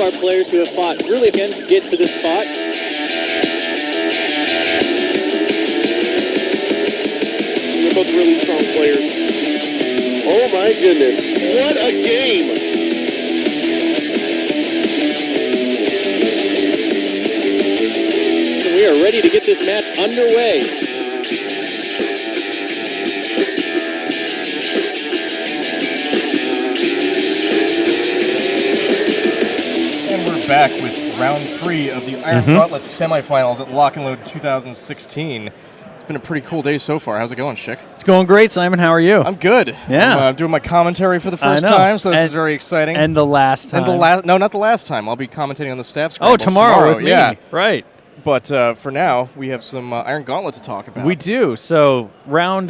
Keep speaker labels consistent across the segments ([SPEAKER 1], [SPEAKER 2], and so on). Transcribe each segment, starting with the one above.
[SPEAKER 1] our players who have fought really again to get to this spot. They're both really strong players.
[SPEAKER 2] Oh my goodness, what a game!
[SPEAKER 1] And we are ready to get this match underway.
[SPEAKER 3] And we're back with round 3 of the Iron Gauntlet Semifinals at Lock and Load 2016. It's been a pretty cool day so far. How's it going, Shick?
[SPEAKER 4] It's going great, Simon. How are you?
[SPEAKER 3] I'm good.
[SPEAKER 4] Yeah.
[SPEAKER 3] I'm doing my commentary for the first time, so this is very exciting.
[SPEAKER 4] And the last time.
[SPEAKER 3] No, not the last time. I'll be commentating on the staff
[SPEAKER 4] Oh,
[SPEAKER 3] scrambles
[SPEAKER 4] tomorrow with me.
[SPEAKER 3] Yeah.
[SPEAKER 4] Right.
[SPEAKER 3] But for now, we have some Iron Gauntlet to talk about.
[SPEAKER 4] We do. So round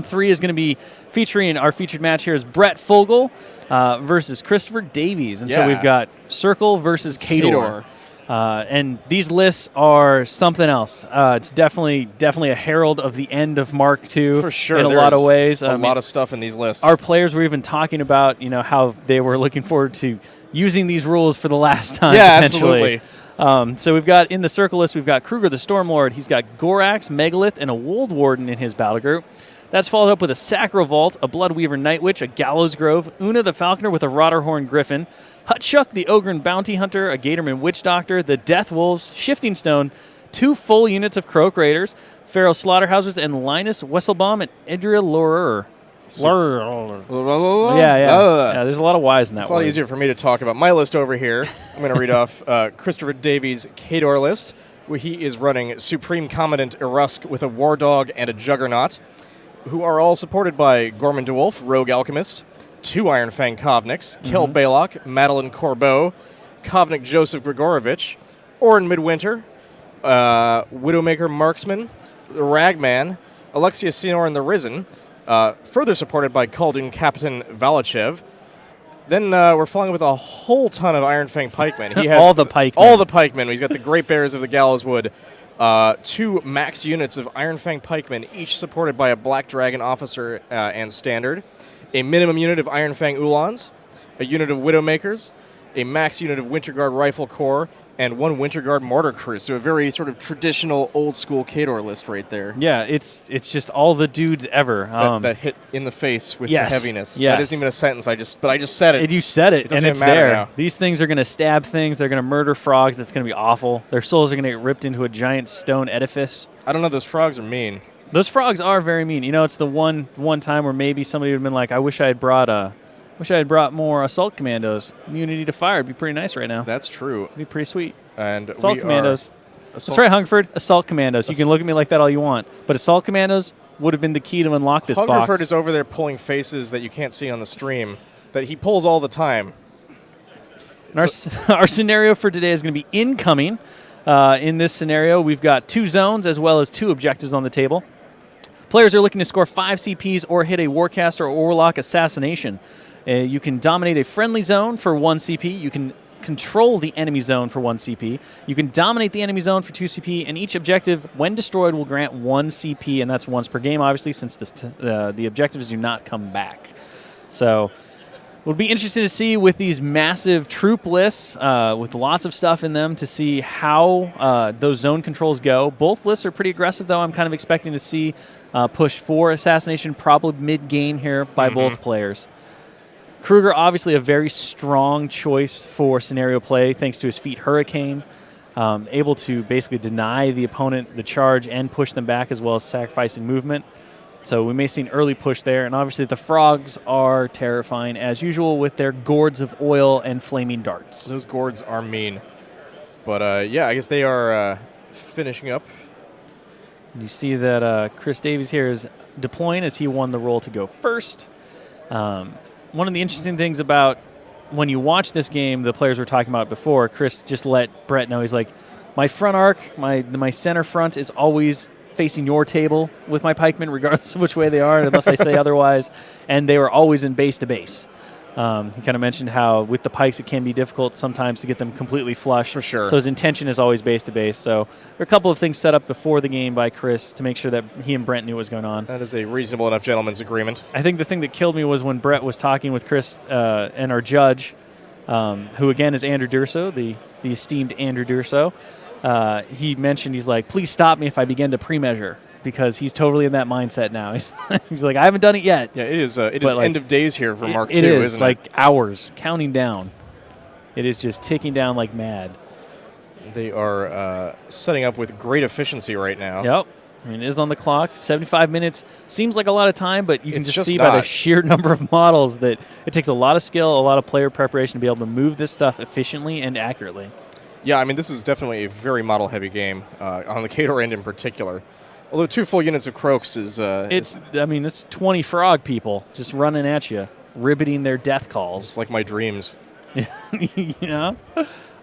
[SPEAKER 4] 3 is going to be featuring our featured match here is Bret Fogel versus Christopher Davies. And so we've got Circle versus Kador. And these lists are something else. It's definitely a herald of the end of Mark II.
[SPEAKER 3] For sure.
[SPEAKER 4] In a lot of ways.
[SPEAKER 3] A lot of stuff in these lists.
[SPEAKER 4] Our players were even talking about, how they were looking forward to using these rules for the last time, potentially.
[SPEAKER 3] Absolutely.
[SPEAKER 4] So we've got, in the Circle list, we've got Kruger the Stormlord. He's got Gorax, Megalith, and a Wold Warden in his battle group. That's followed up with a Sacrovault, a Bloodweaver Night Witch, a Gallows Grove, Una the Falconer with a Rotterhorn Griffin, Hutchuck the Ogren Bounty Hunter, a Gatorman Witch Doctor, the Death Wolves, Shifting Stone, 2 full units of Croak Raiders, Pharaoh Slaughterhouses, and Linus Wesselbaum and Idria Lurer. Yeah, there's a lot of Y's in that one.
[SPEAKER 3] It's a lot easier for me to talk about. My list over here, I'm going to read off Christopher Davies' Kador list, where he is running Supreme Commandant Erusk with a War Dog and a Juggernaut, who are all supported by Gorman DeWolf, Rogue Alchemist, 2 Iron Fang Kovniks, Kel Balok, Madeline Corbeau, Kovnik Joseph Grigorovich, Orin Midwinter, Widowmaker Marksman, the Ragman, Alexia Sinor and the Risen, further supported by Khaldun Captain Valachev. Then we're following with a whole ton of Iron Fang Pikemen. He has
[SPEAKER 4] all the pikemen.
[SPEAKER 3] All the pikemen. He's got the Great Bears of the Gallows Wood. 2 max units of Iron Fang Pikemen, each supported by a Black Dragon officer and standard. A minimum unit of Iron Fang Ulans. A unit of Widowmakers. A max unit of Winterguard Rifle Corps. And 1 Winterguard Mortar Crew. So a very sort of traditional, old-school Kador list right there.
[SPEAKER 4] Yeah, it's just all the dudes ever.
[SPEAKER 3] That hit in the face with
[SPEAKER 4] yes,
[SPEAKER 3] the heaviness.
[SPEAKER 4] Yes.
[SPEAKER 3] That isn't even a sentence. I just said it.
[SPEAKER 4] You said it, and it's
[SPEAKER 3] matter
[SPEAKER 4] there.
[SPEAKER 3] now.
[SPEAKER 4] These things are going to stab things. They're going to murder frogs. That's going to be awful. Their souls are going to get ripped into a giant stone edifice.
[SPEAKER 3] I don't know. Those frogs are mean.
[SPEAKER 4] Those frogs are very mean. It's the one time where maybe somebody would have been like, I wish I had brought more assault commandos. Immunity to fire would be pretty nice right now.
[SPEAKER 3] That's true.
[SPEAKER 4] It'd be pretty sweet.
[SPEAKER 3] And
[SPEAKER 4] assault commandos. That's right, Hungerford. Assault commandos. You can look at me like that all you want, but assault commandos would have been the key to unlock this box.
[SPEAKER 3] Hungerford is over there pulling faces that you can't see on the stream that he pulls all the time.
[SPEAKER 4] Our scenario for today is going to be incoming. In this scenario, we've got 2 zones as well as 2 objectives on the table. Players are looking to score 5 CPs or hit a Warcaster or Warlock assassination. You can dominate a friendly zone for 1 CP. You can control the enemy zone for 1 CP. You can dominate the enemy zone for 2 CP, and each objective, when destroyed, will grant 1 CP, and that's once per game, obviously, since the objectives do not come back. So it would be interesting to see with these massive troop lists, with lots of stuff in them, to see how those zone controls go. Both lists are pretty aggressive, though. I'm kind of expecting to see push for assassination probably mid-game here by both players. Kruger, obviously a very strong choice for scenario play, thanks to his feat Hurricane, able to basically deny the opponent the charge and push them back, as well as sacrificing movement. So we may see an early push there, and obviously the frogs are terrifying, as usual, with their gourds of oil and flaming darts.
[SPEAKER 3] Those gourds are mean. But, yeah, I guess they are finishing up.
[SPEAKER 4] You see that Chris Davies here is deploying as he won the role to go first. One of the interesting things about when you watch this game, the players were talking about before, Chris just let Bret know, he's like, my front arc, my center front is always facing your table with my pikemen, regardless of which way they are, unless I say otherwise, and they were always in base to base. He kind of mentioned how with the pikes it can be difficult sometimes to get them completely flush.
[SPEAKER 3] For sure.
[SPEAKER 4] So his intention is always base to base. So there are a couple of things set up before the game by Chris to make sure that he and Brent knew what was going on.
[SPEAKER 3] That is a reasonable enough gentleman's agreement.
[SPEAKER 4] I think the thing that killed me was when Bret was talking with Chris and our judge who again is Andrew Durso, the esteemed Andrew Durso. He mentioned, he's like, please stop me if I begin to pre-measure, because he's totally in that mindset now. He's like, I haven't done it yet.
[SPEAKER 3] Yeah, it is like,
[SPEAKER 4] end
[SPEAKER 3] of days here for Mark II,
[SPEAKER 4] isn't it?
[SPEAKER 3] Like
[SPEAKER 4] hours, counting down. It is just ticking down like mad.
[SPEAKER 3] They are setting up with great efficiency right now.
[SPEAKER 4] Yep. I mean, it is on the clock. 75 minutes seems like a lot of time, but you can just see
[SPEAKER 3] not.
[SPEAKER 4] by the sheer number of models that it takes a lot of skill, a lot of player preparation to be able to move this stuff efficiently and accurately.
[SPEAKER 3] Yeah, I mean, this is definitely a very model-heavy game, on the Khador end in particular. Although 2 full units of Croaks is...
[SPEAKER 4] it's 20 frog people just running at you, ribbiting their death calls.
[SPEAKER 3] It's like my dreams.
[SPEAKER 4] Yeah.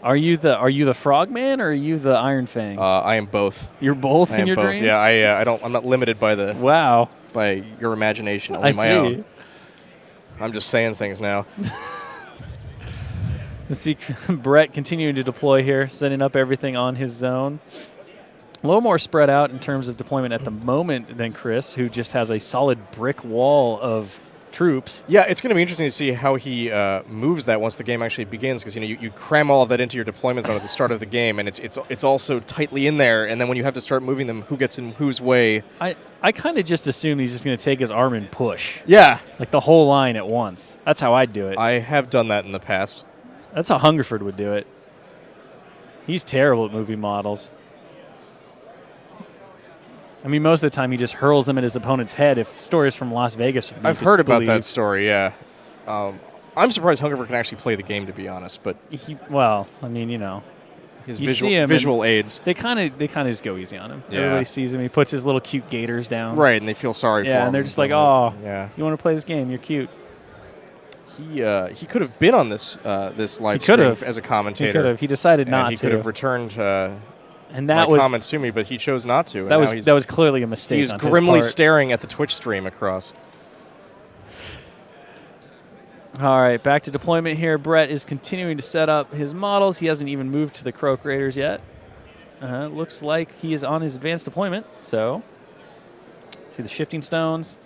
[SPEAKER 4] Are you the frogman or are you the Iron Fang?
[SPEAKER 3] I am both.
[SPEAKER 4] You're both
[SPEAKER 3] I
[SPEAKER 4] in
[SPEAKER 3] am
[SPEAKER 4] your
[SPEAKER 3] both.
[SPEAKER 4] dream?
[SPEAKER 3] Yeah, I'm not limited by your imagination, only
[SPEAKER 4] I
[SPEAKER 3] my
[SPEAKER 4] see.
[SPEAKER 3] own. I'm just saying things now.
[SPEAKER 4] Let's see Bret continuing to deploy here, setting up everything on his zone. A little more spread out in terms of deployment at the moment than Chris, who just has a solid brick wall of troops.
[SPEAKER 3] Yeah, it's going to be interesting to see how he moves that once the game actually begins, because you cram all of that into your deployment zone at the start of the game, and it's all so tightly in there, and then when you have to start moving them, who gets in whose way?
[SPEAKER 4] I kind of just assume he's just going to take his arm and push.
[SPEAKER 3] Yeah.
[SPEAKER 4] Like the whole line at once. That's how I'd do it.
[SPEAKER 3] I have done that in the past.
[SPEAKER 4] That's how Hungerford would do it. He's terrible at moving models. I mean, most of the time he just hurls them at his opponent's head. If stories from Las Vegas,
[SPEAKER 3] I've heard about that story. Yeah, I'm surprised Hungerford can actually play the game, to be honest. But
[SPEAKER 4] his
[SPEAKER 3] visual aids.
[SPEAKER 4] They kind of just go easy on him.
[SPEAKER 3] Yeah.
[SPEAKER 4] Everybody sees him. He puts his little cute gaiters down.
[SPEAKER 3] Right, and they feel sorry for him.
[SPEAKER 4] Yeah, and they're just like, oh,
[SPEAKER 3] yeah.
[SPEAKER 4] You want to play this game? You're cute.
[SPEAKER 3] He could have been on this live stream as a commentator.
[SPEAKER 4] He could have. He decided not to.
[SPEAKER 3] He could have returned
[SPEAKER 4] and that was
[SPEAKER 3] comments to me, but he chose not to.
[SPEAKER 4] That was clearly a mistake.
[SPEAKER 3] He was grimly staring at the Twitch stream across.
[SPEAKER 4] All right, back to deployment here. Bret is continuing to set up his models. He hasn't even moved to the Croak Raiders yet. Looks like he is on his advanced deployment. So, see the shifting stones.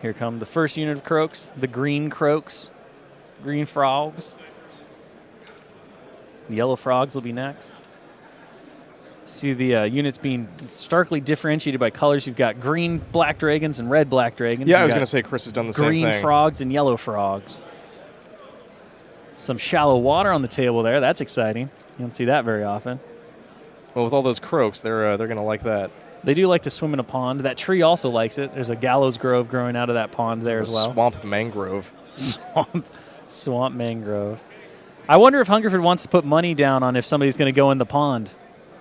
[SPEAKER 4] Here come the first unit of Croaks, the green Croaks, green frogs. The yellow frogs will be next. See the units being starkly differentiated by colors. You've got green black dragons and red black dragons.
[SPEAKER 3] Yeah, I was going to say Chris has done the same thing.
[SPEAKER 4] Green frogs and yellow frogs. Some shallow water on the table there. That's exciting. You don't see that very often.
[SPEAKER 3] Well, with all those Croaks, they're going to like that.
[SPEAKER 4] They do like to swim in a pond. That tree also likes it. There's a gallows grove growing out of that pond there as well.
[SPEAKER 3] Swamp mangrove.
[SPEAKER 4] Swamp mangrove. I wonder if Hungerford wants to put money down on if somebody's going to go in the pond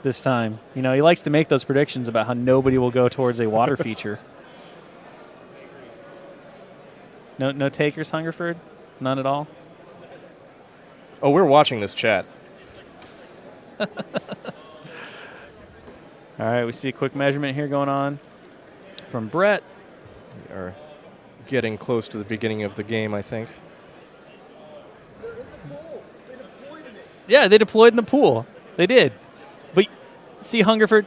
[SPEAKER 4] this time. You know, he likes to make those predictions about how nobody will go towards a water feature. No takers, Hungerford? None at all?
[SPEAKER 3] Oh, we're watching this chat.
[SPEAKER 4] All right, we see a quick measurement here going on from Bret.
[SPEAKER 3] We are getting close to the beginning of the game, I think.
[SPEAKER 4] Yeah, they deployed in the pool. They did. But see Hungerford.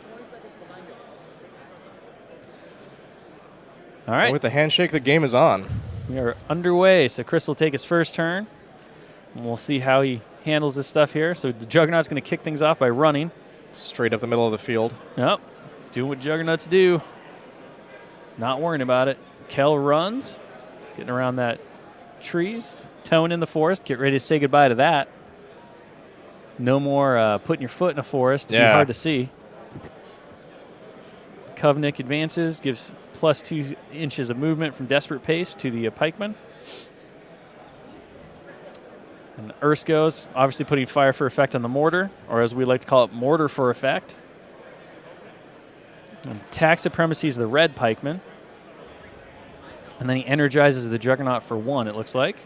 [SPEAKER 4] All right.
[SPEAKER 3] And with the handshake, the game is on.
[SPEAKER 4] We are underway. So Chris will take his first turn. And we'll see how he handles this stuff here. So the Juggernaut's going to kick things off by running.
[SPEAKER 3] Straight up the middle of the field.
[SPEAKER 4] Yep. Doing what Juggernauts do. Not worrying about it. Kel runs. Getting around that trees. Tone in the forest. Get ready to say goodbye to that. No more putting your foot in a forest. It'd be hard to see. Covenant advances. Gives plus 2 inches of movement from desperate pace to the pikeman. And Ersk goes, obviously putting fire for effect on the mortar, or as we like to call it, mortar for effect. And tax supremacy is the red pikeman. And then he energizes the Juggernaut for 1, it looks like.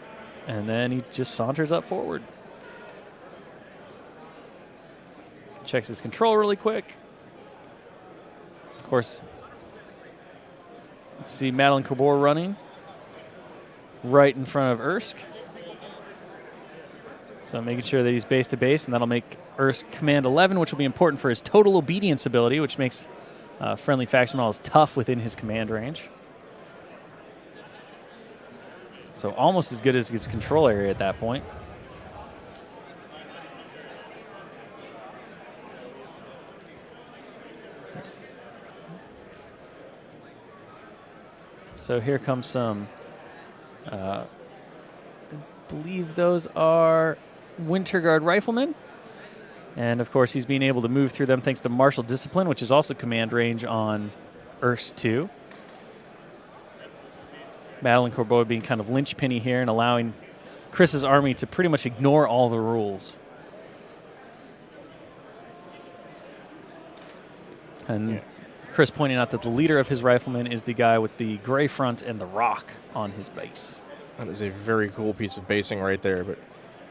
[SPEAKER 4] And then he just saunters up forward. Checks his control really quick. Of course, see Madeline Cabor running right in front of Ersk. So making sure that he's base to base, and that'll make Ersk command 11, which will be important for his total obedience ability, which makes friendly faction models tough within his command range. So almost as good as his control area at that point. So here comes some, I believe those are Winter Guard riflemen. And of course, he's being able to move through them thanks to martial discipline, which is also command range on Urs 2. Battling Corbeau being kind of linchpinny here and allowing Chris's army to pretty much ignore all the rules. And Chris pointing out that the leader of his riflemen is the guy with the gray front and the rock on his base.
[SPEAKER 3] That is a very cool piece of basing right there. But,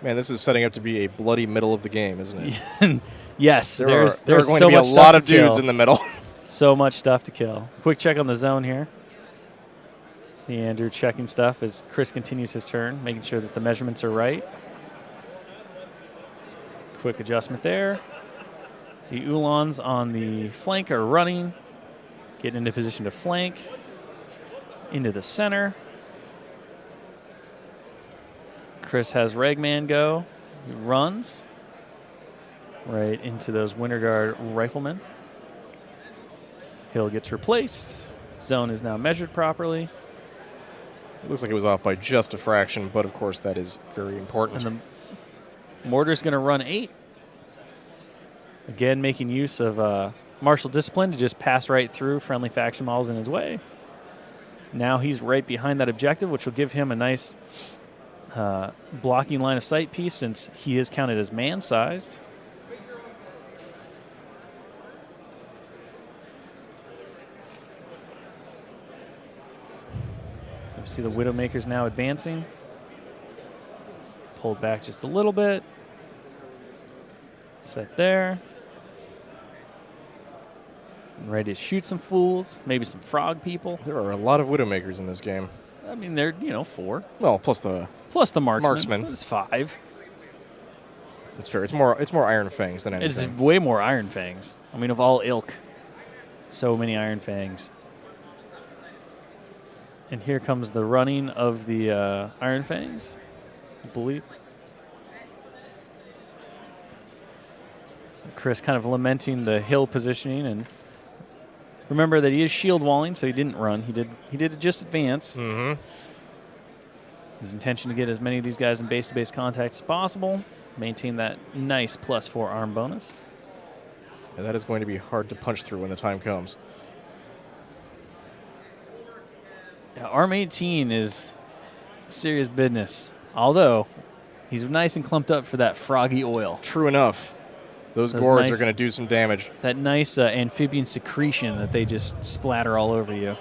[SPEAKER 3] man, this is setting up to be a bloody middle of the game, isn't it?
[SPEAKER 4] Yes, there's
[SPEAKER 3] going
[SPEAKER 4] so
[SPEAKER 3] to be a
[SPEAKER 4] much
[SPEAKER 3] lot
[SPEAKER 4] stuff
[SPEAKER 3] of
[SPEAKER 4] to kill.
[SPEAKER 3] dudes in the middle.
[SPEAKER 4] So much stuff to kill. Quick check on the zone here. See Andrew checking stuff as Chris continues his turn, making sure that the measurements are right. Quick adjustment there. The Ulans on the flank are running, getting into position to flank, into the center. Chris has Ragman go. He runs right into those Winter Guard riflemen. Hill gets replaced. Zone is now measured properly.
[SPEAKER 3] It looks like it was off by just a fraction, but of course that is very important.
[SPEAKER 4] And the mortar's going to run 8. Again, making use of martial discipline to just pass right through friendly faction models in his way. Now he's right behind that objective, which will give him a nice blocking line of sight piece since he is counted as man-sized. So we see the Widowmakers now advancing. Pulled back just a little bit. Set there. Ready to shoot some fools, maybe some frog people.
[SPEAKER 3] There are a lot of Widowmakers in this game.
[SPEAKER 4] I mean, they're, 4.
[SPEAKER 3] Well, plus the
[SPEAKER 4] Marksman. It's 5.
[SPEAKER 3] That's fair. It's more Iron Fangs than anything.
[SPEAKER 4] It's way more Iron Fangs. I mean, of all ilk. So many Iron Fangs. And here comes the running of the Iron Fangs, I believe. So Chris kind of lamenting the hill positioning, and remember that he is shield walling, so he didn't run. He did just advance.
[SPEAKER 3] Mm-hmm.
[SPEAKER 4] His intention to get as many of these guys in base-to-base contact as possible, maintain that nice +4 arm bonus.
[SPEAKER 3] And that is going to be hard to punch through when the time comes.
[SPEAKER 4] Yeah, Arm 18 is serious business, although he's nice and clumped up for that froggy oil.
[SPEAKER 3] True enough. Those gourds are going to do some damage.
[SPEAKER 4] That nice amphibian secretion that they just splatter all over you.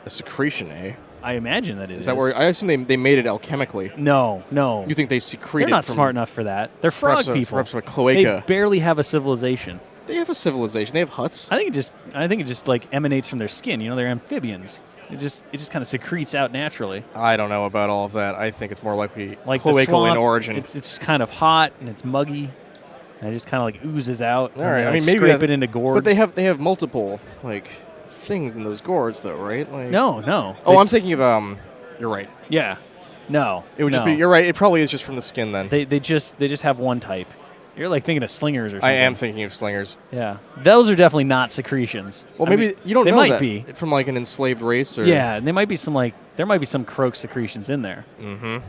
[SPEAKER 3] A secretion, eh?
[SPEAKER 4] I imagine that it is.
[SPEAKER 3] Is that where I assume they made it alchemically?
[SPEAKER 4] No.
[SPEAKER 3] You think they secreted?
[SPEAKER 4] They're not
[SPEAKER 3] from
[SPEAKER 4] smart enough for that. They're frog people.
[SPEAKER 3] Perhaps a cloaca.
[SPEAKER 4] They barely have a civilization.
[SPEAKER 3] They have a civilization. They have huts.
[SPEAKER 4] I think it just like emanates from their skin. They're amphibians. It just kind of secretes out naturally.
[SPEAKER 3] I don't know about all of that. I think it's more likely
[SPEAKER 4] like
[SPEAKER 3] cloacal in origin.
[SPEAKER 4] It's just kind of hot and it's muggy. And it just kind of like oozes out.
[SPEAKER 3] All right.
[SPEAKER 4] They,
[SPEAKER 3] I mean, maybe
[SPEAKER 4] scrape it into gourds.
[SPEAKER 3] But they have multiple things in those gourds, though, right?
[SPEAKER 4] No.
[SPEAKER 3] Oh, I'm thinking of You're right.
[SPEAKER 4] Yeah. No.
[SPEAKER 3] It would just be. You're right. It probably is just from the skin then.
[SPEAKER 4] They just have one type. You're like thinking of slingers or something.
[SPEAKER 3] I am thinking of slingers.
[SPEAKER 4] Yeah. Those are definitely not secretions.
[SPEAKER 3] Well, maybe you don't know
[SPEAKER 4] they might
[SPEAKER 3] that
[SPEAKER 4] be
[SPEAKER 3] from an enslaved race or.
[SPEAKER 4] Yeah, and there might be some croak secretions in there.
[SPEAKER 3] Mm-hmm.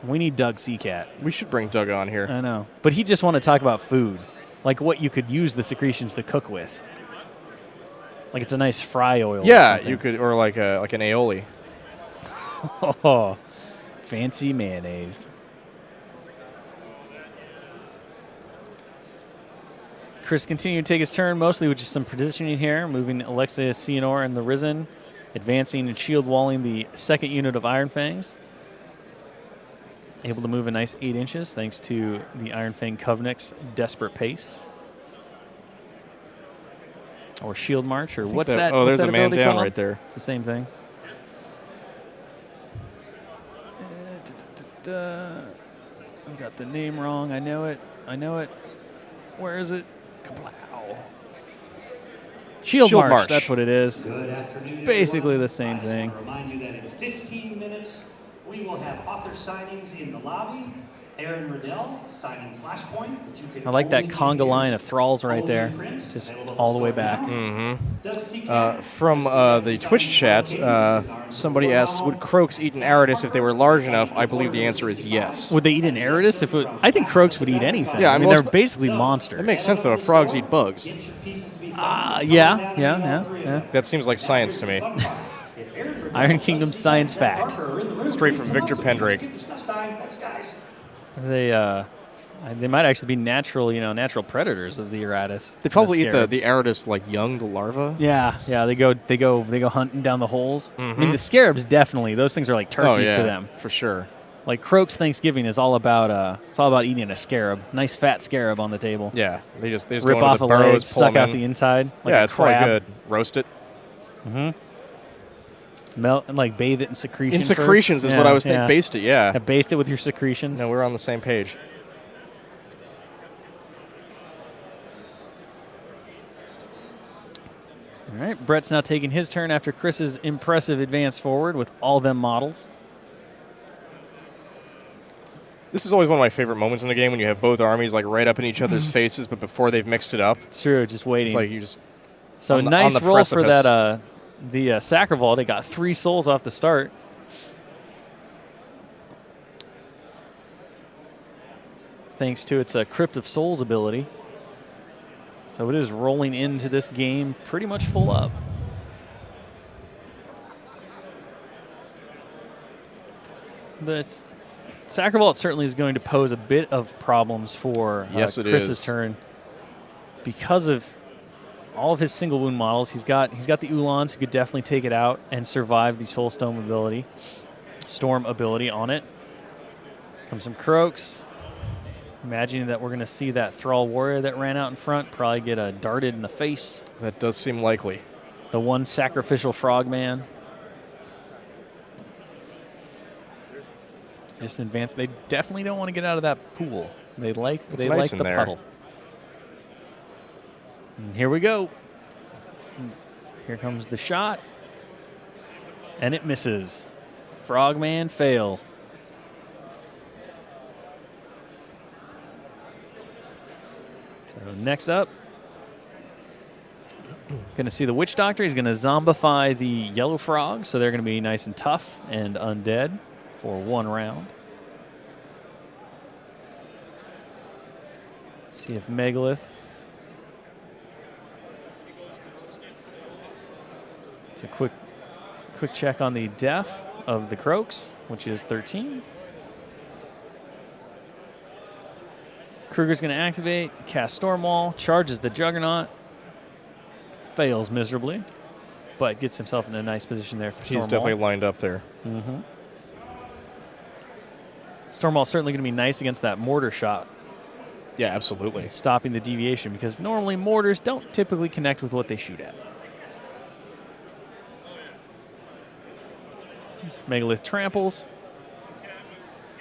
[SPEAKER 4] We need Doug Seacat.
[SPEAKER 3] We should bring Doug on here.
[SPEAKER 4] I know. But he just want to talk about food. Like what you could use the secretions to cook with. Like it's a nice fry oil.
[SPEAKER 3] Yeah,
[SPEAKER 4] or something.
[SPEAKER 3] you could, or like an aioli.
[SPEAKER 4] Oh, fancy mayonnaise. Chris continued to take his turn, mostly with just some positioning here, moving Alexia Cianor and the Risen, advancing and shield walling the second unit of Iron Fangs. Able to move a nice 8 inches thanks to the Iron Fang Covenant's desperate pace. Or shield march, or what's that?
[SPEAKER 3] Oh,
[SPEAKER 4] what's
[SPEAKER 3] there's
[SPEAKER 4] that
[SPEAKER 3] a man
[SPEAKER 4] ability
[SPEAKER 3] down
[SPEAKER 4] called?
[SPEAKER 3] right there.
[SPEAKER 4] It's the same thing. I got the name wrong. I know it. Where is it? Kablow. Shield
[SPEAKER 3] Shield
[SPEAKER 4] March,
[SPEAKER 3] March.
[SPEAKER 4] that's what it is.
[SPEAKER 5] Good afternoon,
[SPEAKER 4] Basically
[SPEAKER 5] everyone.
[SPEAKER 4] the same
[SPEAKER 5] I just
[SPEAKER 4] thing.
[SPEAKER 5] want to remind you that in 15 minutes, we will have author signings in the lobby. Aaron Riddell signing Flashpoint. That you can
[SPEAKER 4] I like that
[SPEAKER 5] only
[SPEAKER 4] conga
[SPEAKER 5] get
[SPEAKER 4] line
[SPEAKER 5] here.
[SPEAKER 4] of thralls right there,
[SPEAKER 5] Print,
[SPEAKER 4] just
[SPEAKER 5] available
[SPEAKER 4] all the way
[SPEAKER 5] store
[SPEAKER 4] back.
[SPEAKER 5] now. Doug Seacat,
[SPEAKER 3] From the Twitch chat, somebody asks, would Croaks eat an Aridus if they were large enough? I believe the answer is yes.
[SPEAKER 4] Would they eat an Aridus? I think Croaks would eat anything.
[SPEAKER 3] Yeah,
[SPEAKER 4] I mean,
[SPEAKER 3] well,
[SPEAKER 4] they're basically monsters.
[SPEAKER 3] That makes sense, though. Frogs eat bugs.
[SPEAKER 4] Yeah.
[SPEAKER 3] That seems like science to me.
[SPEAKER 4] Iron Kingdom science fact.
[SPEAKER 3] Straight from Victor Pendrake.
[SPEAKER 4] They might actually be natural predators of the Aridus.
[SPEAKER 3] They probably eat the
[SPEAKER 4] scarabs.
[SPEAKER 3] Aridus like young, the larva.
[SPEAKER 4] Yeah. They go hunting down the holes. I mean, the scarabs definitely. Those things are like turkeys to them.
[SPEAKER 3] For sure.
[SPEAKER 4] Like Croaks Thanksgiving is all about eating a scarab, nice fat scarab on the table.
[SPEAKER 3] Yeah, they just
[SPEAKER 4] Rip
[SPEAKER 3] go into
[SPEAKER 4] off
[SPEAKER 3] the
[SPEAKER 4] a
[SPEAKER 3] burrows,
[SPEAKER 4] leg,
[SPEAKER 3] pull
[SPEAKER 4] suck
[SPEAKER 3] them
[SPEAKER 4] out
[SPEAKER 3] in.
[SPEAKER 4] the inside. Like
[SPEAKER 3] Yeah,
[SPEAKER 4] a
[SPEAKER 3] it's probably
[SPEAKER 4] crab.
[SPEAKER 3] good. Roast it.
[SPEAKER 4] Melt and like bathe it in secretion.
[SPEAKER 3] In secretions
[SPEAKER 4] first.
[SPEAKER 3] is what I was thinking. Baste it, yeah.
[SPEAKER 4] Baste it with your secretions.
[SPEAKER 3] No, we're on the same page.
[SPEAKER 4] All right, Brett's now taking his turn after Chris's impressive advance forward with all them models.
[SPEAKER 3] This is always one of my favorite moments in the game when you have both armies like right up in each other's faces, but before they've mixed it up.
[SPEAKER 4] It's true, just waiting.
[SPEAKER 3] It's like you just
[SPEAKER 4] so
[SPEAKER 3] on the,
[SPEAKER 4] nice
[SPEAKER 3] on the
[SPEAKER 4] roll
[SPEAKER 3] precipice.
[SPEAKER 4] for that. The Sacravault, it got 3 souls off the start. Thanks to its Crypt of Souls ability. So it is rolling into this game pretty much full up. The Sacravault certainly is going to pose a bit of problems for
[SPEAKER 3] Yes, it
[SPEAKER 4] Chris's
[SPEAKER 3] is.
[SPEAKER 4] turn because of all of his single wound models. He's got the Ulans who could definitely take it out and survive the Soulstone ability, Storm ability on it. Comes some Croaks. Imagining that we're going to see that Thrall Warrior that ran out in front probably get darted in the face.
[SPEAKER 3] That does seem likely.
[SPEAKER 4] The one sacrificial frogman. Just in advance. They definitely don't want to get out of that pool. They like
[SPEAKER 3] nice in
[SPEAKER 4] the
[SPEAKER 3] there.
[SPEAKER 4] puddle. And here we go. Here comes the shot. And it misses. Frogman fail. So next up, going to see the Witch Doctor. He's going to zombify the yellow frogs, so they're going to be nice and tough and undead for 1 round. See if Megalith. It's a quick check on the def of the Croaks, which is 13. Kruger's going to activate, cast Stormwall, charges the Juggernaut, fails miserably, but gets himself in a nice position there for Stormwall.
[SPEAKER 3] He's definitely lined up there.
[SPEAKER 4] Stormwall's certainly going to be nice against that mortar shot,
[SPEAKER 3] Yeah, absolutely.
[SPEAKER 4] stopping the deviation, because normally mortars don't typically connect with what they shoot at. Megalith tramples.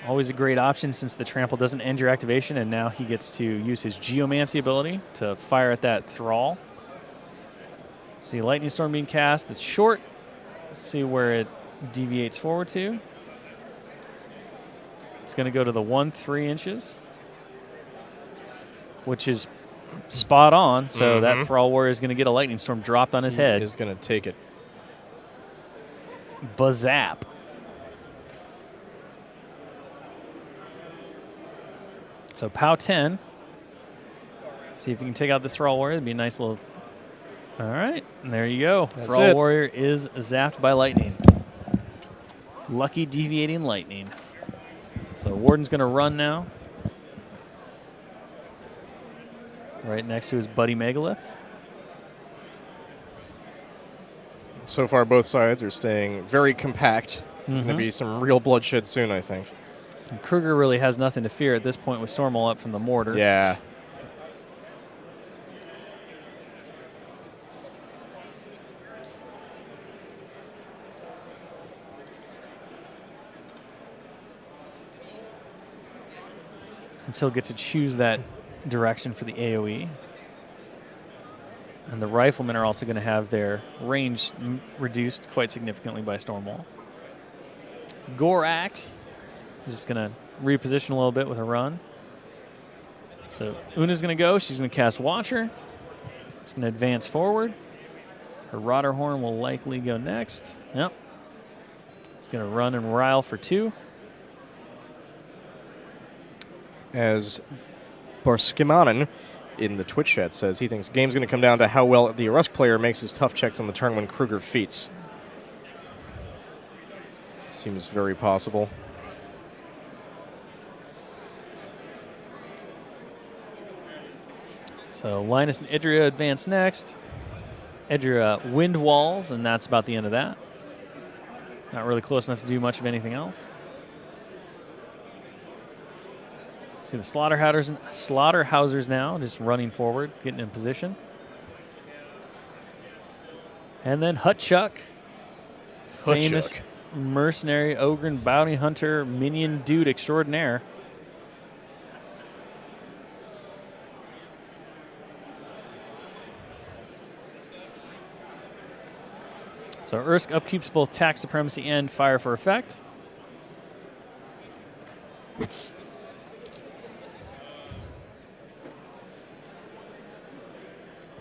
[SPEAKER 4] Always a great option since the trample doesn't end your activation, and now he gets to use his Geomancy ability to fire at that Thrall. See Lightning Storm being cast. It's short. Let's see where it deviates forward to. It's going to go to the 1-3 inches, which is spot on. So that Thrall Warrior is going to get a Lightning Storm dropped on his head.
[SPEAKER 3] He's going to take it.
[SPEAKER 4] Bazap. So POW 10. See if you can take out this Thrall Warrior. It'd be a nice little... All right, and there you go.
[SPEAKER 3] That's
[SPEAKER 4] Thrall
[SPEAKER 3] it.
[SPEAKER 4] Warrior is zapped by lightning. Lucky deviating lightning. So Warden's going to run now. Right next to his buddy Megalith.
[SPEAKER 3] So far, both sides are staying very compact. It's going to be some real bloodshed soon, I think.
[SPEAKER 4] And Kruger really has nothing to fear at this point with Stormwall up from the mortar.
[SPEAKER 3] Yeah.
[SPEAKER 4] Since he'll get to choose that direction for the AoE. And the riflemen are also going to have their range reduced quite significantly by Stormwall. Gorax just going to reposition a little bit with a run. So Una's going to go. She's going to cast Watcher. She's going to advance forward. Her Rotterhorn will likely go next. Yep. It's going to run and rile for 2.
[SPEAKER 3] As Barskimanen in the Twitch chat says he thinks game's going to come down to how well the Rusk player makes his tough checks on the turn when Kruger feats. Seems very possible.
[SPEAKER 4] So Linus and Idria advance next. Idria wind walls, and that's about the end of that. Not really close enough to do much of anything else. See the Slaughterhousers now just running forward, getting in position. And then Hutchuck, famous mercenary, ogre, bounty hunter, minion dude extraordinaire. So Ursk upkeeps both tax supremacy and fire for effect.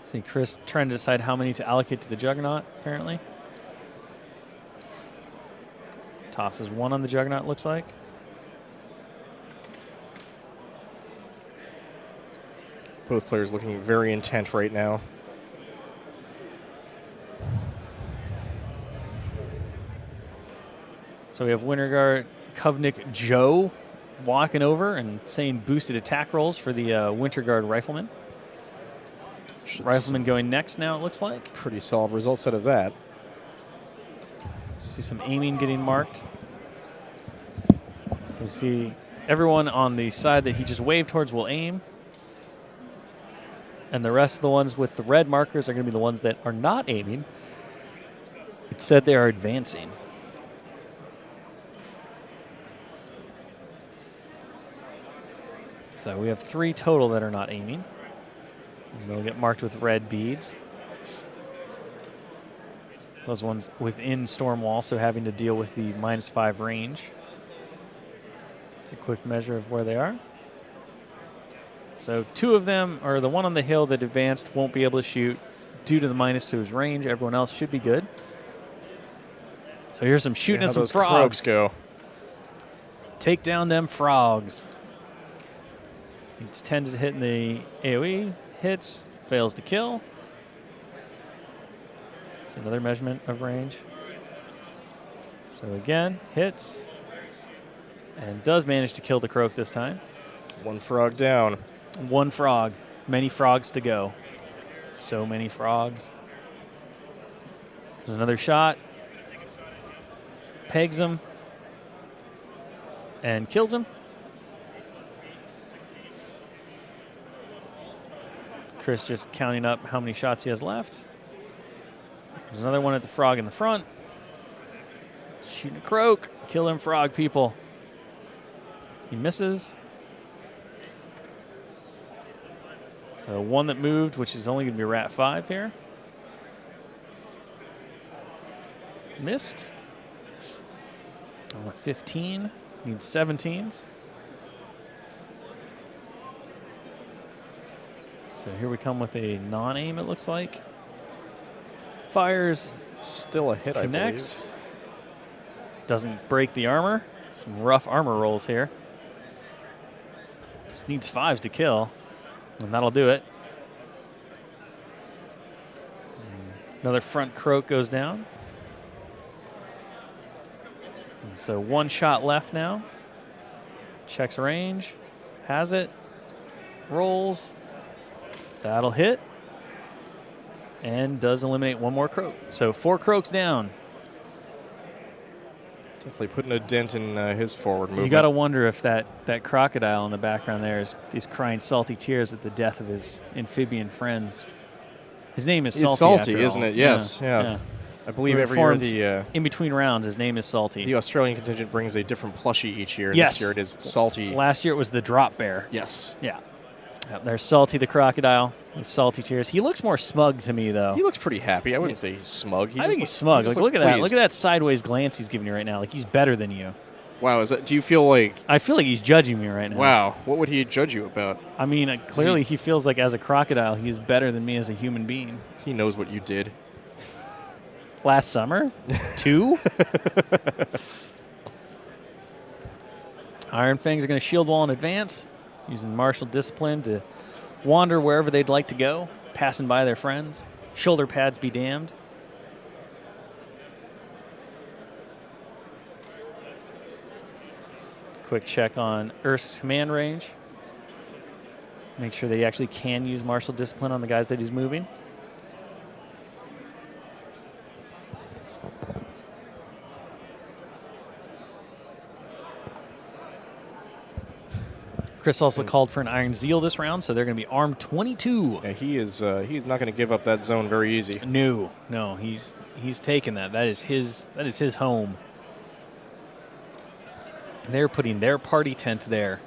[SPEAKER 4] See Chris trying to decide how many to allocate to the Juggernaut, apparently. Tosses 1 on the Juggernaut, looks like.
[SPEAKER 3] Both players looking very intent right now.
[SPEAKER 4] So we have Winterguard Kovnik Joe walking over and saying boosted attack rolls for the Winterguard Rifleman. Rifleman going next now, it looks like.
[SPEAKER 3] Pretty solid result set of that.
[SPEAKER 4] See some aiming getting marked. So we see everyone on the side that he just waved towards will aim. And the rest of the ones with the red markers are going to be the ones that are not aiming. Instead, they are advancing. So we have 3 total that are not aiming. And they'll get marked with red beads. Those ones within Stormwall, so having to deal with the -5 range. It's a quick measure of where they are. So 2 of them, or the one on the hill that advanced, won't be able to shoot due to the -2 his range. Everyone else should be good. So here's some shooting at some frogs.
[SPEAKER 3] Go.
[SPEAKER 4] Take down them frogs. It's 10 to hit in the AoE. Hits, fails to kill. It's another measurement of range. So again, hits. And does manage to kill the Croak this time.
[SPEAKER 3] 1 frog down.
[SPEAKER 4] 1 frog. Many frogs to go. So many frogs. There's another shot. Pegs him. And kills him. Chris just counting up how many shots he has left. There's another one at the frog in the front. Shooting a Croak. Kill him, frog people. He misses. So 1 that moved, which is only going to be Rat 5 here. Missed. On a 15. Needs 17s. So here we come with a non-aim, it looks like. Fires.
[SPEAKER 3] Still a hit,
[SPEAKER 4] connects. I believe. Doesn't break the armor. Some rough armor rolls here. Just needs 5s to kill, and that'll do it. Another front Croak goes down. And so 1 shot left now. Checks range. Has it. Rolls. That'll hit. And does eliminate 1 more Croak. So 4 Croaks down.
[SPEAKER 3] Definitely putting a dent in his forward movement.
[SPEAKER 4] You got to wonder if that crocodile in the background there is crying salty tears at the death of his amphibian friends. His name is Salty.
[SPEAKER 3] He's salty,
[SPEAKER 4] after
[SPEAKER 3] isn't
[SPEAKER 4] all.
[SPEAKER 3] it? Yes. Yeah. I believe every year
[SPEAKER 4] in between rounds, his name is Salty.
[SPEAKER 3] The Australian contingent brings a different plushie each year.
[SPEAKER 4] Yes.
[SPEAKER 3] This year it is Salty.
[SPEAKER 4] Last year it was the Drop Bear.
[SPEAKER 3] Yes.
[SPEAKER 4] Yeah. There's Salty the crocodile. His salty tears. He looks more smug to me, though.
[SPEAKER 3] He looks pretty happy. I wouldn't say he's smug.
[SPEAKER 4] I think he's smug. Like, look at that. Look at that sideways glance he's giving you right now. Like, he's better than you.
[SPEAKER 3] Wow, is that? Do you feel like?
[SPEAKER 4] I feel like he's judging me right now.
[SPEAKER 3] Wow, what would he judge you about?
[SPEAKER 4] I mean, clearly he feels like as a crocodile, he's better than me as a human being.
[SPEAKER 3] He knows what you did.
[SPEAKER 4] Last summer? 2? Iron Fangs are going to shield wall in advance, using martial discipline to wander wherever they'd like to go, passing by their friends. Shoulder pads be damned. Quick check on Earth's command range. Make sure that he actually can use martial discipline on the guys that he's moving. Chris also called for an Iron Zeal this round, so they're going to be armed 22.
[SPEAKER 3] Yeah, he's not going to give up that zone very easy.
[SPEAKER 4] No, he's taking that. That is his home. They're putting their party tent there.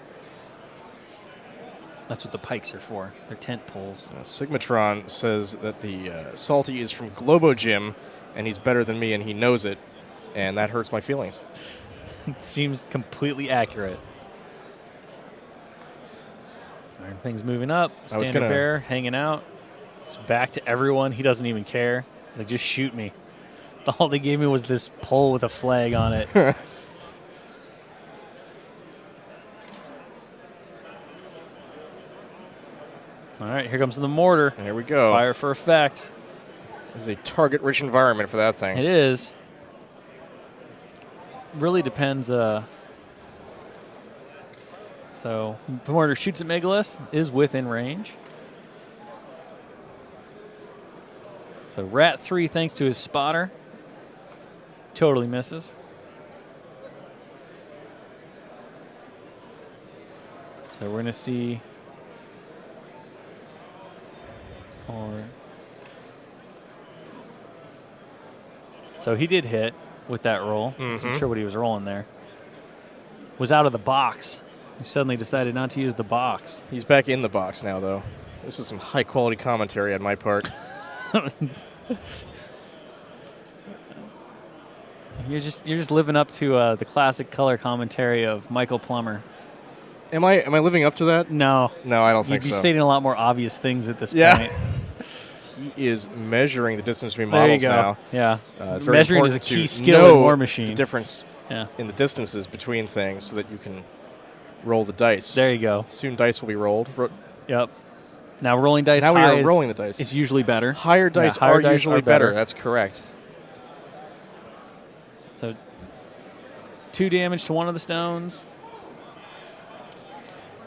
[SPEAKER 4] That's what the pikes are for. They're tent poles.
[SPEAKER 3] Sigmatron says that the Salty is from Globo Gym, and he's better than me, and he knows it, and that hurts my feelings.
[SPEAKER 4] It seems completely accurate. Iron Thing's moving up. Standard Bear hanging out. It's back to everyone. He doesn't even care. He's like, just shoot me. All they gave me was this pole with a flag on it. All right, here comes the mortar.
[SPEAKER 3] There we go.
[SPEAKER 4] Fire for effect.
[SPEAKER 3] This is a target-rich environment for that thing.
[SPEAKER 4] It is. Really depends. So the mortar shoots at Megalith, is within range. So Rat 3, thanks to his spotter, totally misses. So we're going to see... So he did hit with that roll. Wasn't sure what he was rolling there. Was out of the box. He suddenly decided not to use the box.
[SPEAKER 3] He's back in the box now, though. This is some high-quality commentary on my part.
[SPEAKER 4] You're just living up to the classic color commentary of Michael Plummer.
[SPEAKER 3] Am I living up to that?
[SPEAKER 4] No.
[SPEAKER 3] No, I don't think so.
[SPEAKER 4] You'd be stating a lot more obvious things at this point.
[SPEAKER 3] He is measuring the distance between models now.
[SPEAKER 4] Yeah.
[SPEAKER 3] It's very
[SPEAKER 4] Measuring is a
[SPEAKER 3] important
[SPEAKER 4] key
[SPEAKER 3] to
[SPEAKER 4] skill in War Machine.
[SPEAKER 3] The difference in the distances between things so that you can roll the dice.
[SPEAKER 4] There you go.
[SPEAKER 3] Soon dice will be rolled.
[SPEAKER 4] Yep. Now rolling dice
[SPEAKER 3] now
[SPEAKER 4] high
[SPEAKER 3] we are rolling the dice.
[SPEAKER 4] It's usually better.
[SPEAKER 3] Higher dice are usually better. That's correct.
[SPEAKER 4] So 2 damage to one of the stones.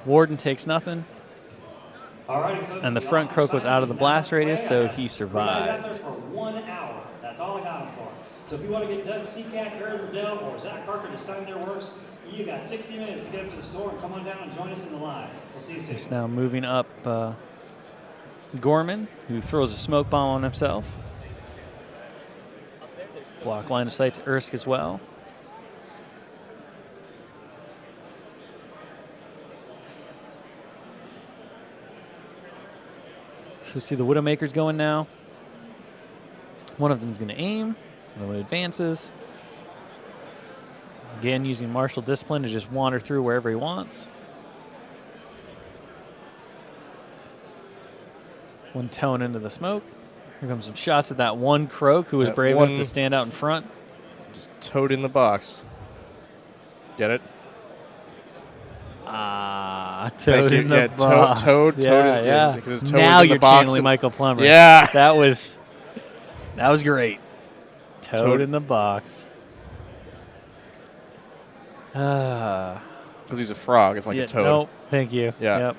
[SPEAKER 4] Warden takes nothing.
[SPEAKER 5] Alrighty, folks,
[SPEAKER 4] and the front croak was out of the blast radius, so he survived.
[SPEAKER 5] Out there for 1 hour. That's all I got him for. So if you want to get Doug Seacat, Aaron Riddell, or Zach Parker to sign their works, you got 60 minutes to get up to the store and come on down and join us in the line. We'll see you soon.
[SPEAKER 4] He's now moving up Gorman, who throws a smoke bomb on himself. Block line of sight to Ersk as well. So see the Widowmakers going now. One of them is going to aim. The other one advances. Again, using martial discipline to just wander through wherever he wants. One tone into the smoke. Here comes some shots at that one croak who was brave enough to stand out in front.
[SPEAKER 3] Just toad in the box. Get it?
[SPEAKER 4] Toad in the box.
[SPEAKER 3] Toad.
[SPEAKER 4] Yeah.
[SPEAKER 3] Because it's
[SPEAKER 4] now
[SPEAKER 3] in
[SPEAKER 4] you're
[SPEAKER 3] the box
[SPEAKER 4] channeling Michael Plummer.
[SPEAKER 3] Yeah.
[SPEAKER 4] That was great. Toad in the box.
[SPEAKER 3] Because he's a frog. It's like a toad.
[SPEAKER 4] Nope. Thank you.
[SPEAKER 3] Yeah.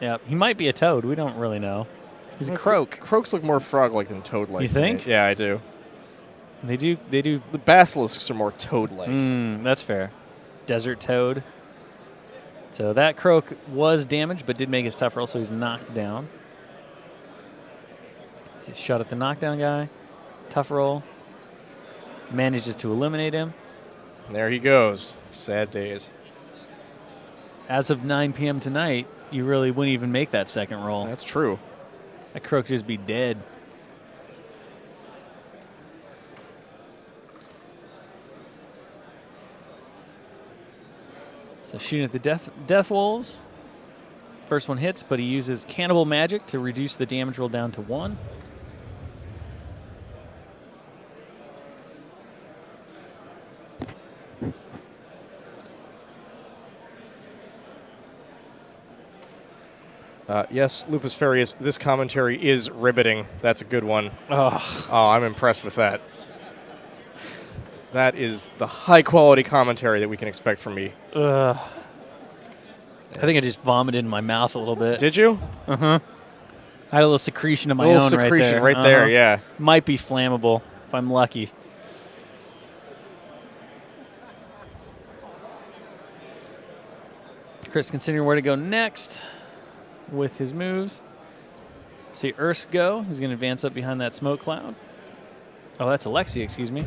[SPEAKER 4] Yep. He might be a toad. We don't really know. He's a croak.
[SPEAKER 3] Croaks look more frog-like than toad-like.
[SPEAKER 4] You think?
[SPEAKER 3] Yeah, I do.
[SPEAKER 4] They do.
[SPEAKER 3] The basilisks are more toad-like.
[SPEAKER 4] That's fair. Desert toad. So that croak was damaged, but did make his tough roll, so he's knocked down. So shot at the knockdown guy. Tough roll. Manages to eliminate him.
[SPEAKER 3] And there he goes. Sad days.
[SPEAKER 4] As of 9 p.m. tonight, you really wouldn't even make that second roll.
[SPEAKER 3] That's true.
[SPEAKER 4] That crook just be dead. So shooting at the death wolves. First one hits, but he uses cannibal magic to reduce the damage roll down to 1.
[SPEAKER 3] Yes, Lupus Farius, this commentary is riveting. That's a good one.
[SPEAKER 4] Oh,
[SPEAKER 3] I'm impressed with that. That is the high-quality commentary that we can expect from me.
[SPEAKER 4] I think I just vomited in my mouth a little bit.
[SPEAKER 3] Did you?
[SPEAKER 4] I had a little secretion of my
[SPEAKER 3] A little
[SPEAKER 4] own
[SPEAKER 3] secretion
[SPEAKER 4] right there.
[SPEAKER 3] yeah.
[SPEAKER 4] Might be flammable if I'm lucky. Chris considering where to go next with his moves. See Ursk go. He's going to advance up behind that smoke cloud. Oh, that's Alexia, excuse me.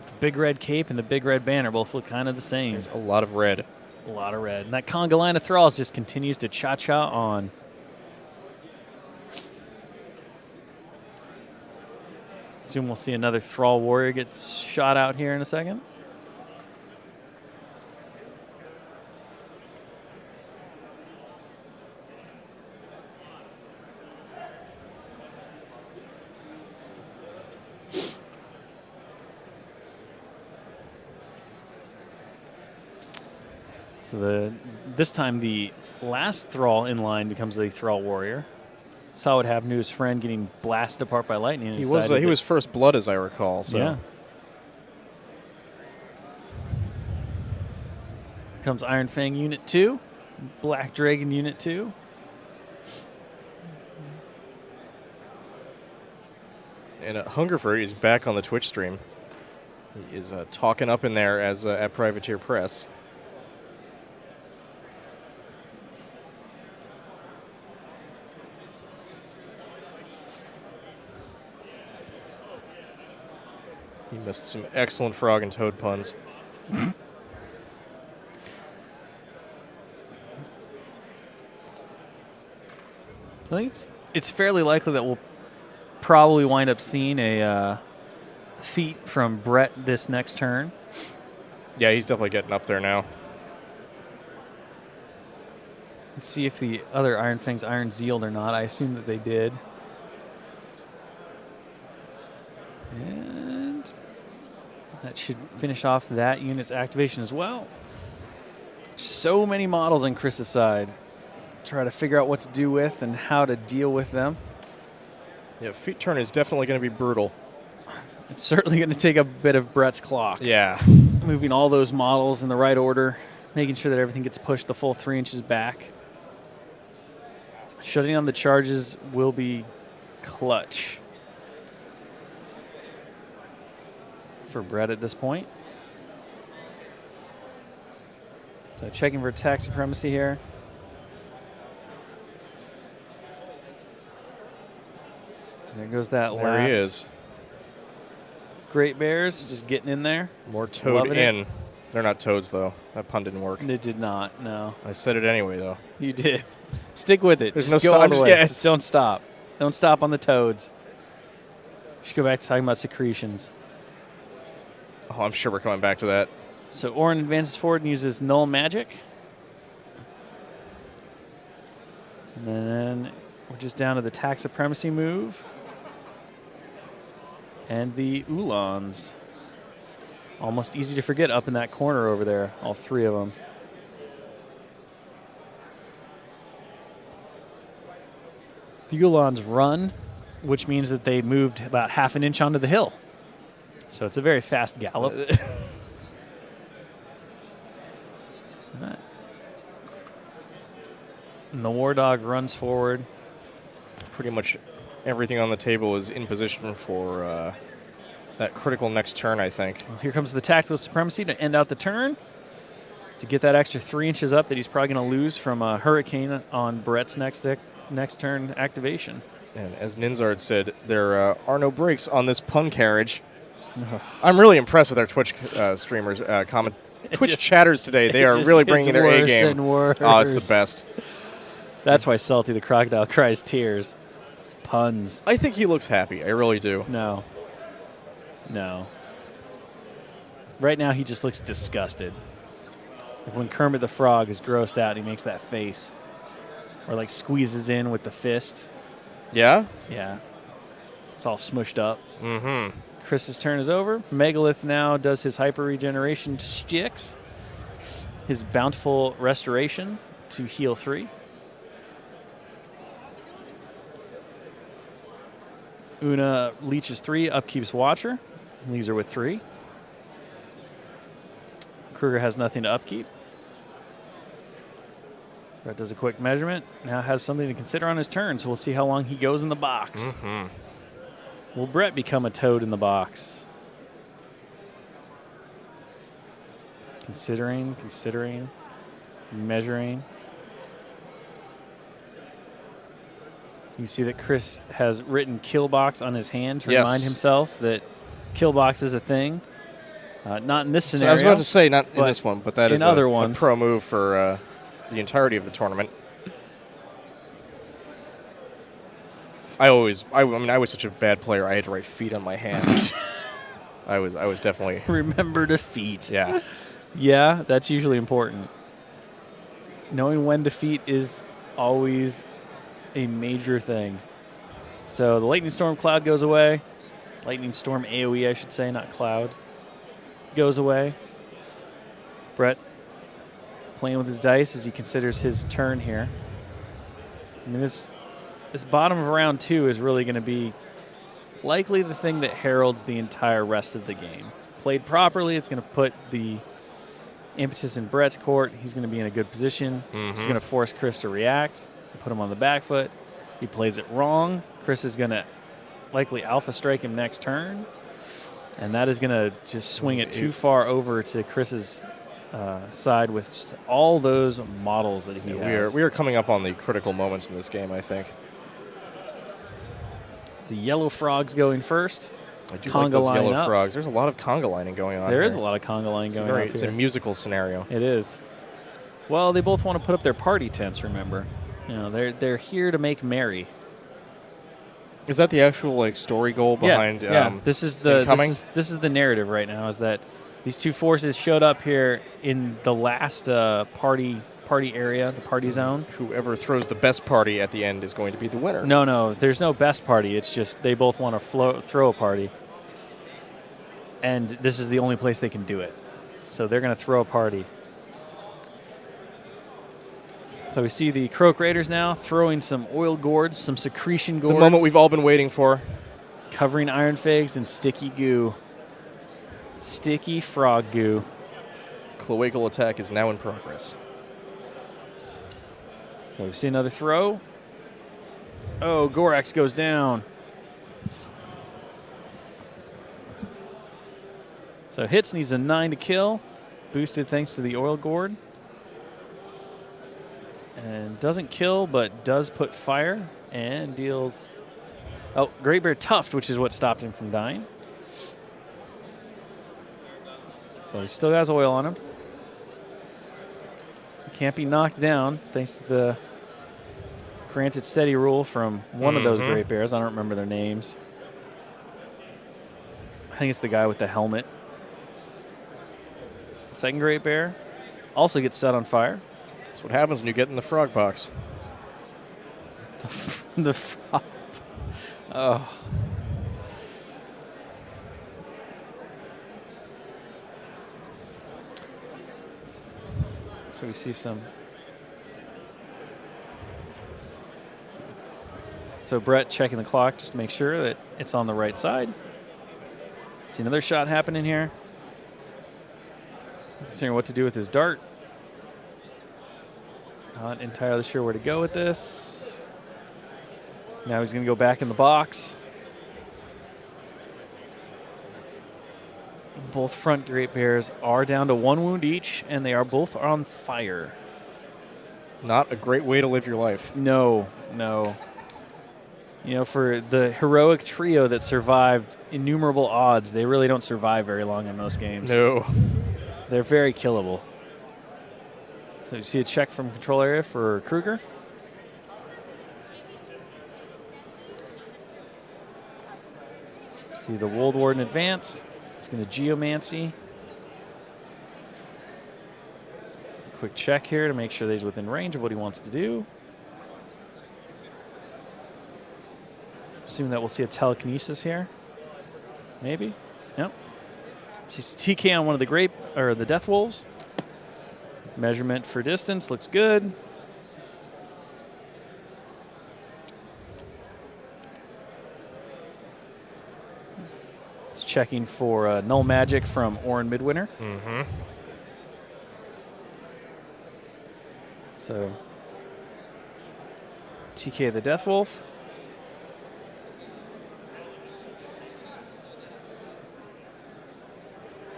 [SPEAKER 4] The big red cape and the big red banner both look kind of the same.
[SPEAKER 3] There's a lot of red.
[SPEAKER 4] A lot of red. And that conga line of thralls just continues to cha-cha on. Soon we'll see another thrall warrior get shot out here in a second. So this time the last thrall in line becomes the thrall warrior. Saw what happened to his friend getting blasted apart by lightning. And
[SPEAKER 3] He was first blood, as I recall. So.
[SPEAKER 4] Yeah. Comes Iron Fang Unit 2, Black Dragon Unit 2.
[SPEAKER 3] And Hungerford is back on the Twitch stream. He is talking up in there as at Privateer Press. He missed some excellent frog and toad puns.
[SPEAKER 4] I think it's fairly likely that we'll probably wind up seeing a feat from Bret this next turn.
[SPEAKER 3] Yeah, he's definitely getting up there now.
[SPEAKER 4] Let's see if the other Iron Fangs Iron Zealed or not. I assume that they did. And that should finish off that unit's activation as well. So many models on Chris's side. Try to figure out what to do with and how to deal with them.
[SPEAKER 3] Yeah, feat turn is definitely going to be brutal.
[SPEAKER 4] It's certainly going to take a bit of Bret's clock.
[SPEAKER 3] Yeah.
[SPEAKER 4] Moving all those models in the right order, making sure that everything gets pushed the full 3 inches back. Shutting down the charges will be clutch for Bret at this point. So checking for attack supremacy here. There goes that
[SPEAKER 3] There
[SPEAKER 4] last.
[SPEAKER 3] he is.
[SPEAKER 4] Great Bears just getting in there.
[SPEAKER 3] More toad
[SPEAKER 4] Loving it.
[SPEAKER 3] in. They're not toads, though. That pun didn't work.
[SPEAKER 4] It did not, no.
[SPEAKER 3] I said it anyway, though.
[SPEAKER 4] You did. Stick with it.
[SPEAKER 3] There's
[SPEAKER 4] Just
[SPEAKER 3] no
[SPEAKER 4] go all
[SPEAKER 3] stop-
[SPEAKER 4] the way.
[SPEAKER 3] yeah,
[SPEAKER 4] Just don't stop. Don't stop on the toads. We should go back to talking about secretions.
[SPEAKER 3] Oh, I'm sure we're coming back to that.
[SPEAKER 4] So Orin advances forward and uses null magic. And then we're just down to the tax supremacy move. And the Ulans. Almost easy to forget up in that corner over there, all 3 of them. The Ulans run, which means that they moved about half an inch onto the hill. So it's a very fast gallop. And the War Dog runs forward.
[SPEAKER 3] Pretty much everything on the table is in position for that critical next turn, I think.
[SPEAKER 4] Well, here comes the Tactical Supremacy to end out the turn. To get that extra 3 inches up that he's probably going to lose from a Hurricane on Bret's next turn activation.
[SPEAKER 3] And as Ninzard said, there are no brakes on this pun carriage. I'm really impressed with our Twitch streamers, Twitch chatters today. They are really bringing their A game.
[SPEAKER 4] And worse.
[SPEAKER 3] Oh, it's the best.
[SPEAKER 4] That's why Salty the Crocodile cries tears. Puns.
[SPEAKER 3] I think he looks happy. I really do.
[SPEAKER 4] No. No. Right now, he just looks disgusted. Like when Kermit the Frog is grossed out, he makes that face. Or like squeezes in with the fist.
[SPEAKER 3] Yeah?
[SPEAKER 4] Yeah. It's all smushed up.
[SPEAKER 3] Mm-hmm.
[SPEAKER 4] Chris's turn is over. Megalith now does his hyper regeneration to Shicks. His bountiful restoration to heal 3. Una leeches 3, upkeeps Watcher. Leaves her with 3. Kruger has nothing to upkeep. Brett does a quick measurement. Now has something to consider on his turn, so we'll see how long he goes in the box. Will Brett become a toad in the box? Considering, measuring. You see that Chris has written kill box on his hand to remind himself that kill box is a thing. Not in this scenario.
[SPEAKER 3] So I was about to say, not in this one, but that is
[SPEAKER 4] other
[SPEAKER 3] a
[SPEAKER 4] ones.
[SPEAKER 3] pro move for the entirety of the tournament. I mean, I was such a bad player. I had to write feet on my hands. I was definitely.
[SPEAKER 4] Remember to feet.
[SPEAKER 3] Yeah.
[SPEAKER 4] Yeah, that's usually important. Knowing when to feet is always a major thing. So the Lightning Storm Cloud goes away. Lightning Storm AoE, I should say, not Cloud. Goes away. Brett playing with his dice as he considers his turn here. I mean, this bottom of round 2 is really going to be likely the thing that heralds the entire rest of the game. Played properly, it's going to put the impetus in Brett's court. He's going to be in a good position. He's going to force Chris to react, put him on the back foot. He plays it wrong. Chris is going to likely alpha strike him next turn, and that is going to just swing it too far over to Chris's side with all those models that he has.
[SPEAKER 3] We are coming up on the critical moments in this game, I think.
[SPEAKER 4] It's the yellow frogs going first.
[SPEAKER 3] I do
[SPEAKER 4] Conga
[SPEAKER 3] like those
[SPEAKER 4] line
[SPEAKER 3] yellow
[SPEAKER 4] up.
[SPEAKER 3] frogs. There's a lot of conga lining going on.
[SPEAKER 4] There
[SPEAKER 3] here.
[SPEAKER 4] is a lot of conga line going on.
[SPEAKER 3] It's a musical scenario.
[SPEAKER 4] It is. Well, they both want to put up their party tents, remember. You know, they're here to make merry.
[SPEAKER 3] Is that the actual story goal behind
[SPEAKER 4] This is the
[SPEAKER 3] incoming?
[SPEAKER 4] This is the narrative right now, is that these two forces showed up here in the last party area, the party zone.
[SPEAKER 3] Whoever throws the best party at the end is going to be the winner.
[SPEAKER 4] No, there's no best party. It's just they both want to throw a party. And this is the only place they can do it. So they're going to throw a party. So we see the Croak Raiders now throwing some oil gourds, some secretion gourds.
[SPEAKER 3] The moment we've all been waiting for.
[SPEAKER 4] Covering iron figs in sticky goo. Sticky frog goo.
[SPEAKER 3] Cloacal attack is now in progress.
[SPEAKER 4] So we see another throw. Oh, Gorax goes down. So Hits needs a 9 to kill. Boosted thanks to the oil gourd. And doesn't kill, but does put fire and deals... Oh, Great Bear Tuft, which is what stopped him from dying. So he still has oil on him. He can't be knocked down thanks to the granted steady rule from one of those Great Bears. I don't remember their names. I think it's the guy with the helmet. Second Great Bear also gets set on fire.
[SPEAKER 3] That's what happens when you get in the frog box.
[SPEAKER 4] The frog. Oh. So we see some. So Brett checking the clock just to make sure that it's on the right side. See another shot happening here. Considering what to do with his dart. Not entirely sure where to go with this. Now he's going to go back in the box. Both front Great Bears are down to 1 wound each, and they are both on fire.
[SPEAKER 3] Not a great way to live your life.
[SPEAKER 4] No. You know, for the heroic trio that survived innumerable odds, they really don't survive very long in most games.
[SPEAKER 3] No.
[SPEAKER 4] They're very killable. So you see a check from control area for Kruger. See the Wold Warden advance. He's going to Geomancy. Quick check here to make sure that he's within range of what he wants to do. Assuming that we'll see a telekinesis here. Maybe. Yep. Sees TK on one of the Death Wolves. Measurement for distance looks good. He's checking for null magic from Orin Midwinter.
[SPEAKER 3] Mm-hmm.
[SPEAKER 4] So TK the Death Wolf.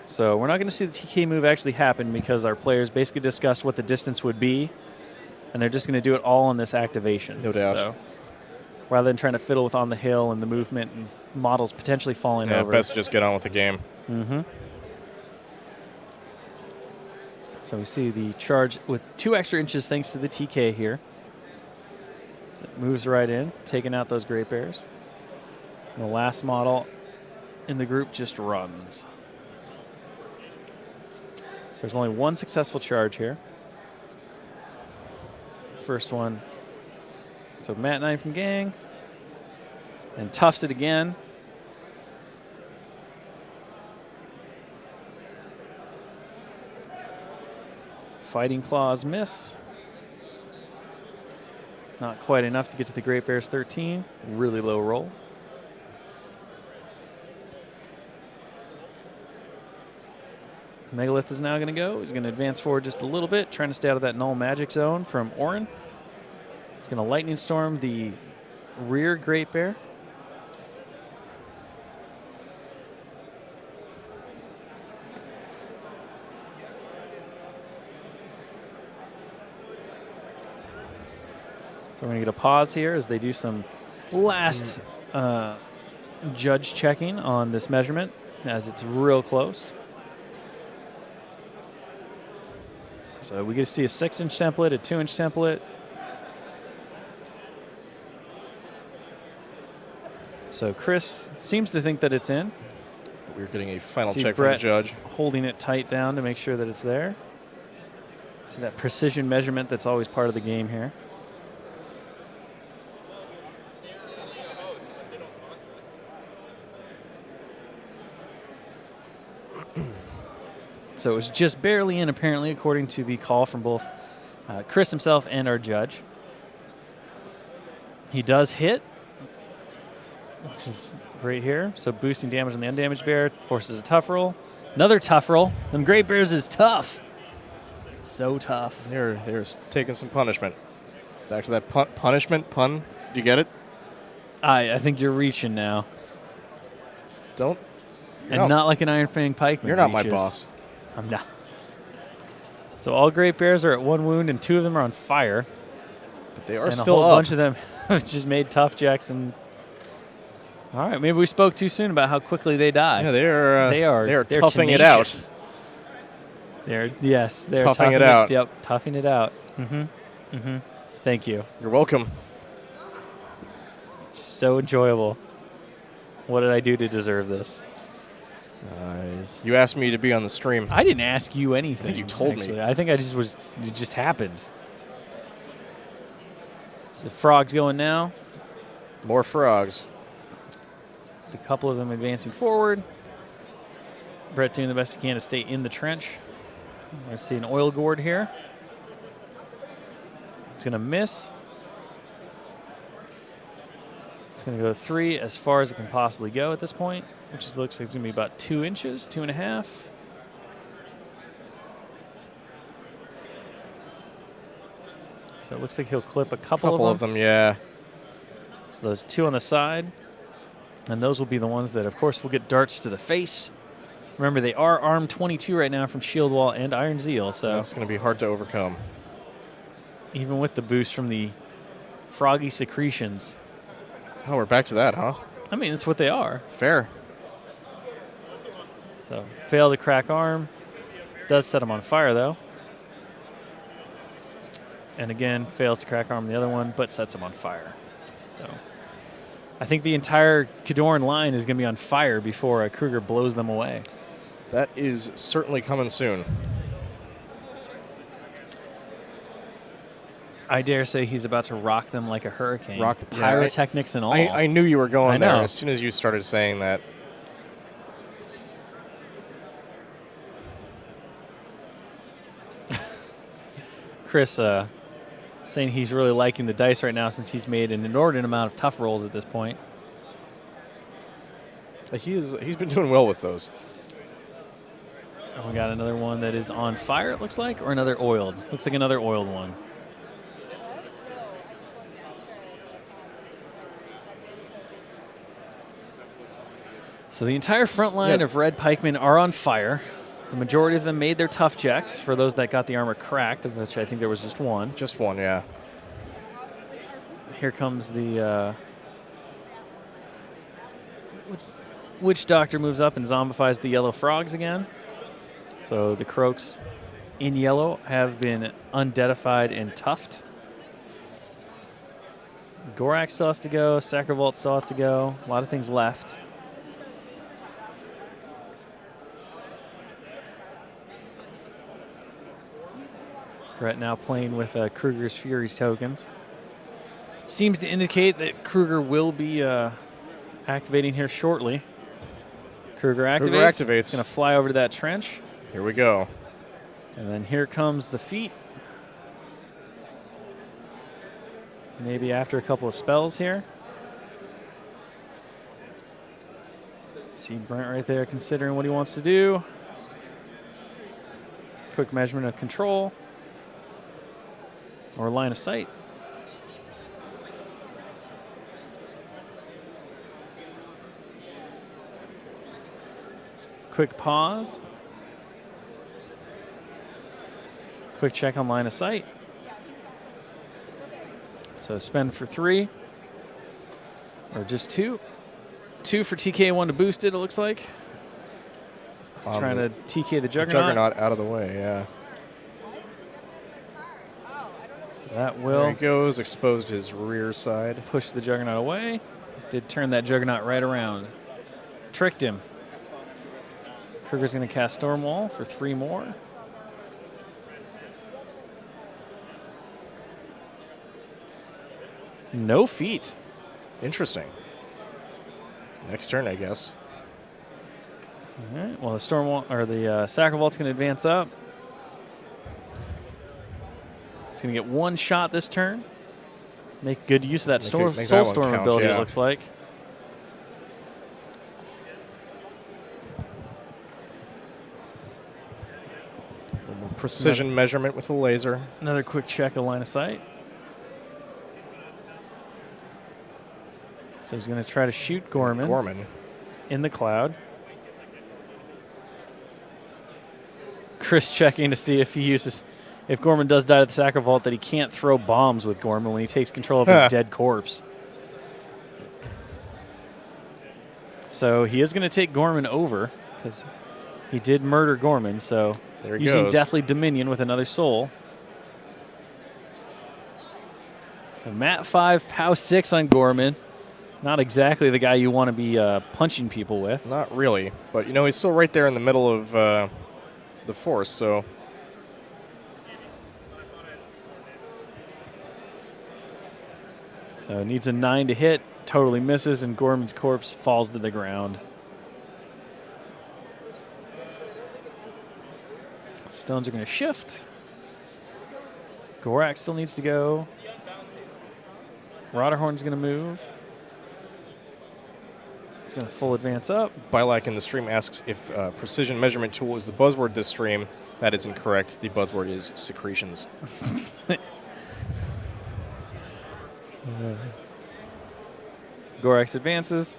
[SPEAKER 4] So we're not going to see the TK move actually happen because our players basically discussed what the distance would be, and they're just going to do it all on this activation.
[SPEAKER 3] No doubt.
[SPEAKER 4] So rather than trying to fiddle with on the hill and the movement and models potentially falling over.
[SPEAKER 3] Best just get on with the game.
[SPEAKER 4] Mm-hmm. So we see the charge with 2 extra inches thanks to the TK here. So it moves right in, taking out those Great Bears. And the last model in the group just runs. So there's only 1 successful charge here. First one. So Matt 9 from Gang. And toughs it again. Fighting Claws miss. Not quite enough to get to the Great Bears 13. Really low roll. Megalith is now going to go. He's going to advance forward just a little bit, trying to stay out of that null magic zone from Orin. He's going to Lightning Storm the rear Great Bear. So we're going to get a pause here as they do some last judge checking on this measurement as it's real close. So we get to see a 6-inch template, a 2-inch template. So Chris seems to think that it's in.
[SPEAKER 3] But we're getting a final
[SPEAKER 4] See
[SPEAKER 3] check
[SPEAKER 4] Bret
[SPEAKER 3] from the judge.
[SPEAKER 4] holding it tight down to make sure that it's there. See that precision measurement that's always part of the game here. So it was just barely in, apparently, according to the call from both Chris himself and our judge. He does hit, which is great here. So boosting damage on the undamaged bear, forces a tough roll. Another tough roll. Them Great Bears is tough. So tough.
[SPEAKER 3] They're taking some punishment. Back to that punishment pun. Do you get it?
[SPEAKER 4] I think you're reaching now.
[SPEAKER 3] Don't.
[SPEAKER 4] And not like an Iron Fang pikeman.
[SPEAKER 3] You're not my
[SPEAKER 4] reaches.
[SPEAKER 3] boss.
[SPEAKER 4] I'm not. So all Great Bears are at 1 wound, and 2 of them are on fire.
[SPEAKER 3] But they are
[SPEAKER 4] and
[SPEAKER 3] still
[SPEAKER 4] a whole
[SPEAKER 3] up.
[SPEAKER 4] bunch of them have just made tough checks. And all right, maybe we spoke too soon about how quickly they die.
[SPEAKER 3] Yeah, they're toughing it
[SPEAKER 4] tenacious.
[SPEAKER 3] out.
[SPEAKER 4] They're
[SPEAKER 3] toughing it out.
[SPEAKER 4] Yep, toughing it out. Thank you.
[SPEAKER 3] You're welcome.
[SPEAKER 4] It's just so enjoyable. What did I do to deserve this?
[SPEAKER 3] You asked me to be on the stream.
[SPEAKER 4] I didn't ask you anything.
[SPEAKER 3] I think you told
[SPEAKER 4] actually.
[SPEAKER 3] me.
[SPEAKER 4] I think I just was. It just happened. So frogs going now.
[SPEAKER 3] More frogs.
[SPEAKER 4] There's a couple of them advancing forward. Bret doing the best he can to stay in the trench. I see an oil gourd here. It's going to miss. It's going to go 3 as far as it can possibly go at this point, which looks like it's going to be about 2 inches, 2.5. So it looks like he'll clip a couple
[SPEAKER 3] of them, yeah.
[SPEAKER 4] So those 2 on the side. And those will be the ones that, of course, will get darts to the face. Remember, they are armed 22 right now from Shield Wall and Iron Zeal. So
[SPEAKER 3] that's going to be hard to overcome.
[SPEAKER 4] Even with the boost from the froggy secretions.
[SPEAKER 3] Oh, we're back to that, huh?
[SPEAKER 4] I mean, that's what they are.
[SPEAKER 3] Fair.
[SPEAKER 4] So fail to crack arm. Does set him on fire, though. And again, fails to crack arm the other one, but sets him on fire. So I think the entire Khadorn line is going to be on fire before Kruger blows them away.
[SPEAKER 3] That is certainly coming soon.
[SPEAKER 4] I dare say he's about to rock them like a hurricane.
[SPEAKER 3] Yeah,
[SPEAKER 4] Pyrotechnics and all.
[SPEAKER 3] I knew you were going there
[SPEAKER 4] know.
[SPEAKER 3] as soon as you started saying that.
[SPEAKER 4] Chris saying he's really liking the dice right now since he's made an inordinate amount of tough rolls at this point.
[SPEAKER 3] He's been doing well with those.
[SPEAKER 4] And we got another one that is on fire, it looks like, or another oiled. Looks like another oiled one. So the entire front line of red pikemen are on fire. The majority of them made their tough checks for those that got the armor cracked, of which I think there was just one.
[SPEAKER 3] Just one, yeah.
[SPEAKER 4] Here comes the Witch Doctor moves up and zombifies the yellow frogs again. So the croaks in yellow have been undeadified and tuffed. Gorak still has to go. Sacrivault still has to go. A lot of things left. Brett now playing with Kruger's Fury's tokens. Seems to indicate that Kruger will be activating here shortly. Kruger activates. Going to fly over to that trench.
[SPEAKER 3] Here we go.
[SPEAKER 4] And then here comes the feet. Maybe after a couple of spells here. See Brent right there considering what he wants to do. Quick measurement of control. Or line of sight. Quick pause. Quick check on line of sight. So spend for 3. Or just 2. 2 for TK1 to boost it, it looks like. Trying to TK the Juggernaut.
[SPEAKER 3] Juggernaut out of the way, yeah.
[SPEAKER 4] So that will.
[SPEAKER 3] There he goes, exposed his rear side.
[SPEAKER 4] Push the Juggernaut away. Did turn that Juggernaut right around. Tricked him. Kruger's going to cast Stormwall for 3 more. No feet.
[SPEAKER 3] Interesting. Next turn, I guess.
[SPEAKER 4] All right. Well, the Stormwall or the Sacrivault's going to advance up. It's going to get 1 shot this turn. Make good use of that Soulstorm ability. It looks like.
[SPEAKER 3] Precision measurement with the laser.
[SPEAKER 4] Another quick check of line of sight. So he's going to try to shoot Gorman. In the cloud. Chris checking to see if he uses, if Gorman does die to the Sacrivault, that he can't throw bombs with Gorman when he takes control of his dead corpse. So he is going to take Gorman over because he did murder Gorman. So
[SPEAKER 3] there he
[SPEAKER 4] using
[SPEAKER 3] goes.
[SPEAKER 4] Deathly Dominion with another soul. So Mat 5, POW 6 on Gorman. Not exactly the guy you want to be punching people with.
[SPEAKER 3] Not really, but you know he's still right there in the middle of the force, so.
[SPEAKER 4] So it needs a 9 to hit, totally misses, and Gorman's corpse falls to the ground. Stones are going to shift. Gorak still needs to go. Rotterhorn's going to move. He's going to full advance up.
[SPEAKER 3] Bilak in the stream asks if precision measurement tool is the buzzword this stream. That is incorrect. The buzzword is secretions.
[SPEAKER 4] Gorax advances.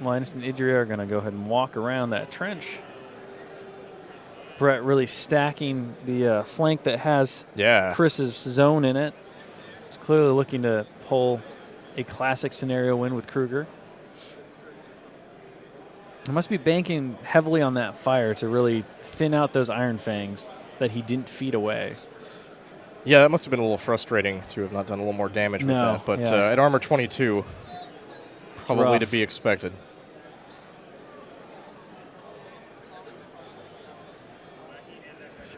[SPEAKER 4] Linus and Idria are going to go ahead and walk around that trench. Brett really stacking the flank that has Chris's zone in it. He's clearly looking to pull a classic scenario win with Kruger. He must be banking heavily on that fire to really thin out those Iron Fangs that he didn't feed away.
[SPEAKER 3] Yeah, that must have been a little frustrating to have not done a little more damage with that. But
[SPEAKER 4] yeah.
[SPEAKER 3] at armor 22, probably
[SPEAKER 4] rough.
[SPEAKER 3] to be expected.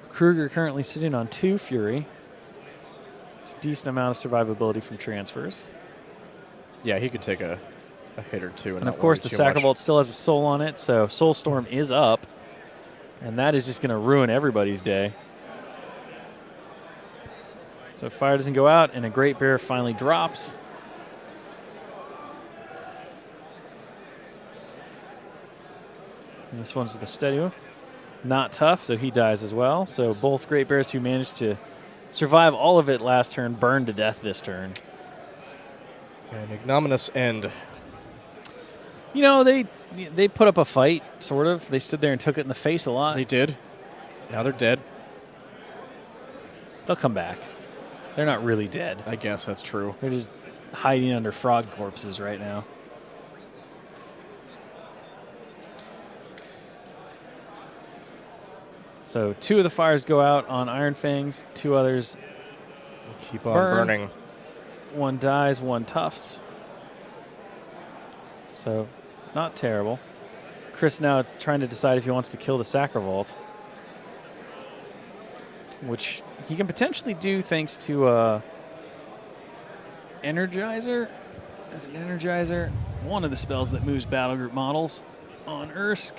[SPEAKER 4] Kruger currently sitting on 2 Fury. It's a decent amount of survivability from transfers.
[SPEAKER 3] Yeah, he could take a hit or two.
[SPEAKER 4] And of course, the Sacravault still has a soul on it, so Soul Storm is up. And that is just going to ruin everybody's day. So fire doesn't go out, and a Great Bear finally drops. And this one's the Steady. Not tough, so he dies as well. So both Great Bears who managed to survive all of it last turn burned to death this turn.
[SPEAKER 3] An ignominious end.
[SPEAKER 4] You know, they put up a fight, sort of. They stood there and took it in the face a lot.
[SPEAKER 3] They did. Now they're dead.
[SPEAKER 4] They'll come back. They're not really dead.
[SPEAKER 3] I guess that's true.
[SPEAKER 4] They're just hiding under frog corpses right now. So 2 of the fires go out on Iron Fangs. 2 others
[SPEAKER 3] Keep on burning.
[SPEAKER 4] 1 dies, 1 tufts. So not terrible. Chris now trying to decide if he wants to kill the Sacravault, which he can potentially do thanks to Energizer. Is it Energizer? One of the spells that moves battle group models on Ursk.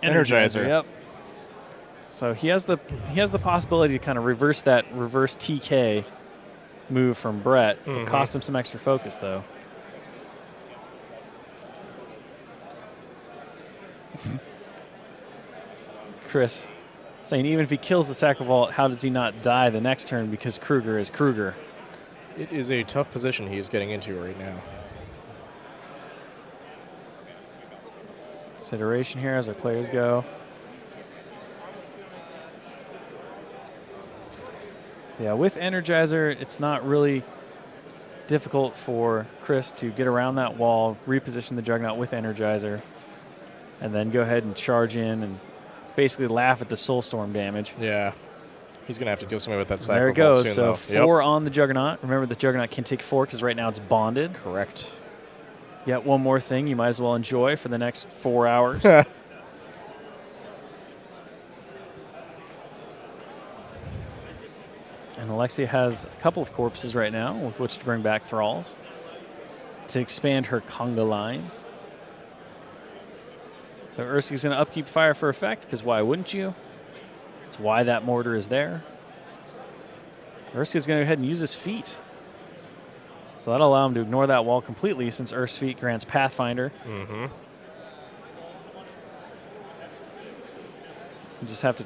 [SPEAKER 3] Energizer.
[SPEAKER 4] Yep. So he has the possibility to kind of reverse that reverse TK move from Bret. It cost him some extra focus though. Chris saying even if he kills the Sacravault, how does he not die the next turn because Kruger is Kruger?
[SPEAKER 3] It is a tough position he is getting into right now.
[SPEAKER 4] Consideration here as our players go. Yeah, with Energizer, it's not really difficult for Chris to get around that wall, reposition the Juggernaut with Energizer, and then go ahead and charge in and basically laugh at the Soulstorm damage.
[SPEAKER 3] Yeah. He's going to have to do something with that Sacravault
[SPEAKER 4] There it goes.
[SPEAKER 3] soon,
[SPEAKER 4] So
[SPEAKER 3] though.
[SPEAKER 4] 4 on the Juggernaut. Remember, the Juggernaut can take 4 because right now it's bonded.
[SPEAKER 3] Correct.
[SPEAKER 4] Yet one more thing you might as well enjoy for the next 4 hours. And Alexia has a couple of corpses right now with which to bring back thralls to expand her conga line. So Urski's going to upkeep fire for effect, because why wouldn't you? It's why that mortar is there. Urski's going to go ahead and use his feet. So that'll allow him to ignore that wall completely, since Earth's feet grants Pathfinder.
[SPEAKER 3] Mm-hmm.
[SPEAKER 4] You just have to...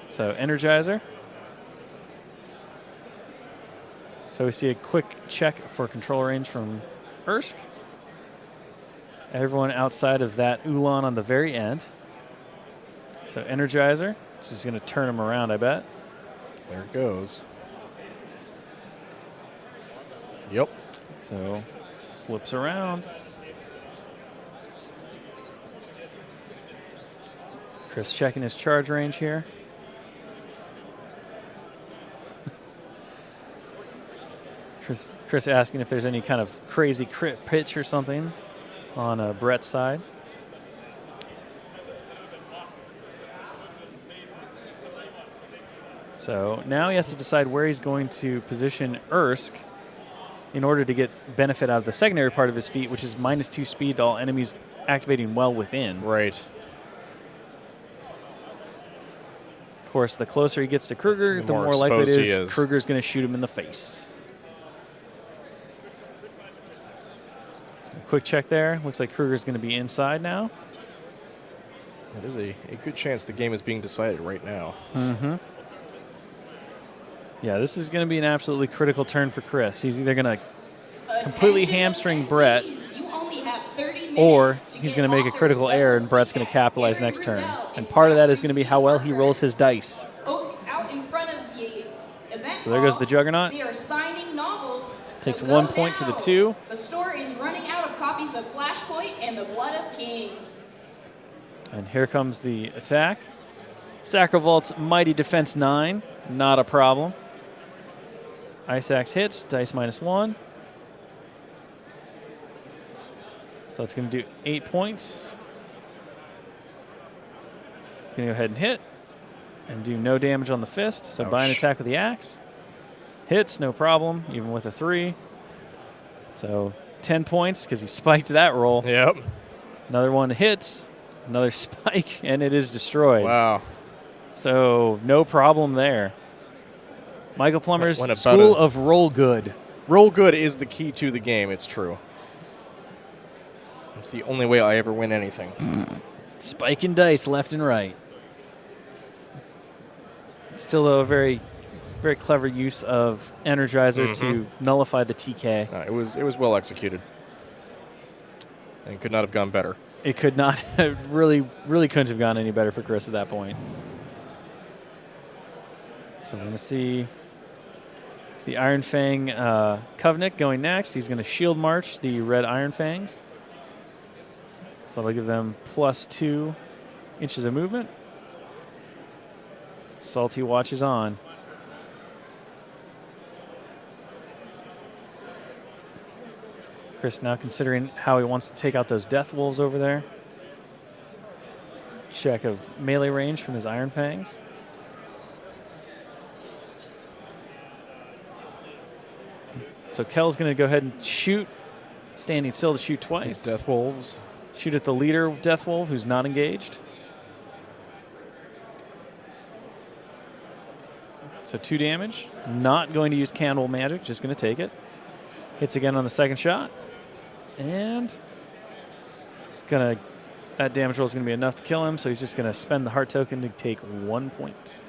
[SPEAKER 4] So Energizer. So we see a quick check for control range from Ursk. Everyone outside of that Ulan on the very end. So Energizer, which is going to turn him around, I bet.
[SPEAKER 3] There it goes. Yep.
[SPEAKER 4] So flips around. Chris checking his charge range here. Chris asking if there's any kind of crazy crit pitch or something on Bret's side. So now he has to decide where he's going to position Ursk in order to get benefit out of the secondary part of his feat, which is -2 speed to all enemies activating well within.
[SPEAKER 3] Right.
[SPEAKER 4] Of course, the closer he gets to Kruger, the more likely it is Kruger's going to shoot him in the face. So quick check there. Looks like Kruger's going to be inside now.
[SPEAKER 3] There's a good chance the game is being decided right now.
[SPEAKER 4] Mm-hmm. Yeah, this is going to be an absolutely critical turn for Chris. He's either going to completely hamstring Bret, or he's going to make a critical error and Bret's going to capitalize next turn. And part of that is going to be how well he rolls his dice. So there goes the Juggernaut. Takes 1 point to the 2.
[SPEAKER 6] The store is running out of copies of Flashpoint and the Blood of Kings.
[SPEAKER 4] And here comes the attack. Sacrovolt's Mighty Defense 9, not a problem. Ice Axe hits, dice -1. So it's going to do 8 points. It's going to go ahead and hit and do no damage on the fist. So buy an attack with the axe. Hits, no problem, even with a 3. So 10 points because he spiked that roll.
[SPEAKER 3] Yep.
[SPEAKER 4] Another one hits, another spike, and it is destroyed.
[SPEAKER 3] Wow.
[SPEAKER 4] So no problem there. Michael Plummer's
[SPEAKER 3] Went about
[SPEAKER 4] School of Roll Good.
[SPEAKER 3] Roll good is the key to the game. It's true. It's the only way I ever win anything.
[SPEAKER 4] Spiking dice left and right. Still a very, very clever use of Energizer to nullify the TK.
[SPEAKER 3] It was well executed. And could not have gone better.
[SPEAKER 4] It could not really couldn't have gone any better for Chris at that point. So we're going to see the Iron Fang Covenant going next. He's going to shield march the red Iron Fangs. So that'll give them +2 inches of movement. Salty watches on. Chris now considering how he wants to take out those Death Wolves over there. Check of melee range from his Iron Fangs. So Kel's going to go ahead and shoot, standing still to shoot twice.
[SPEAKER 3] Death Wolves.
[SPEAKER 4] Shoot at the leader Death Wolf, who's not engaged. So 2 damage. Not going to use Candle Magic, just going to take it. Hits again on the second shot. And it's going to, that damage roll is going to be enough to kill him, so he's just going to spend the heart token to take 1 point.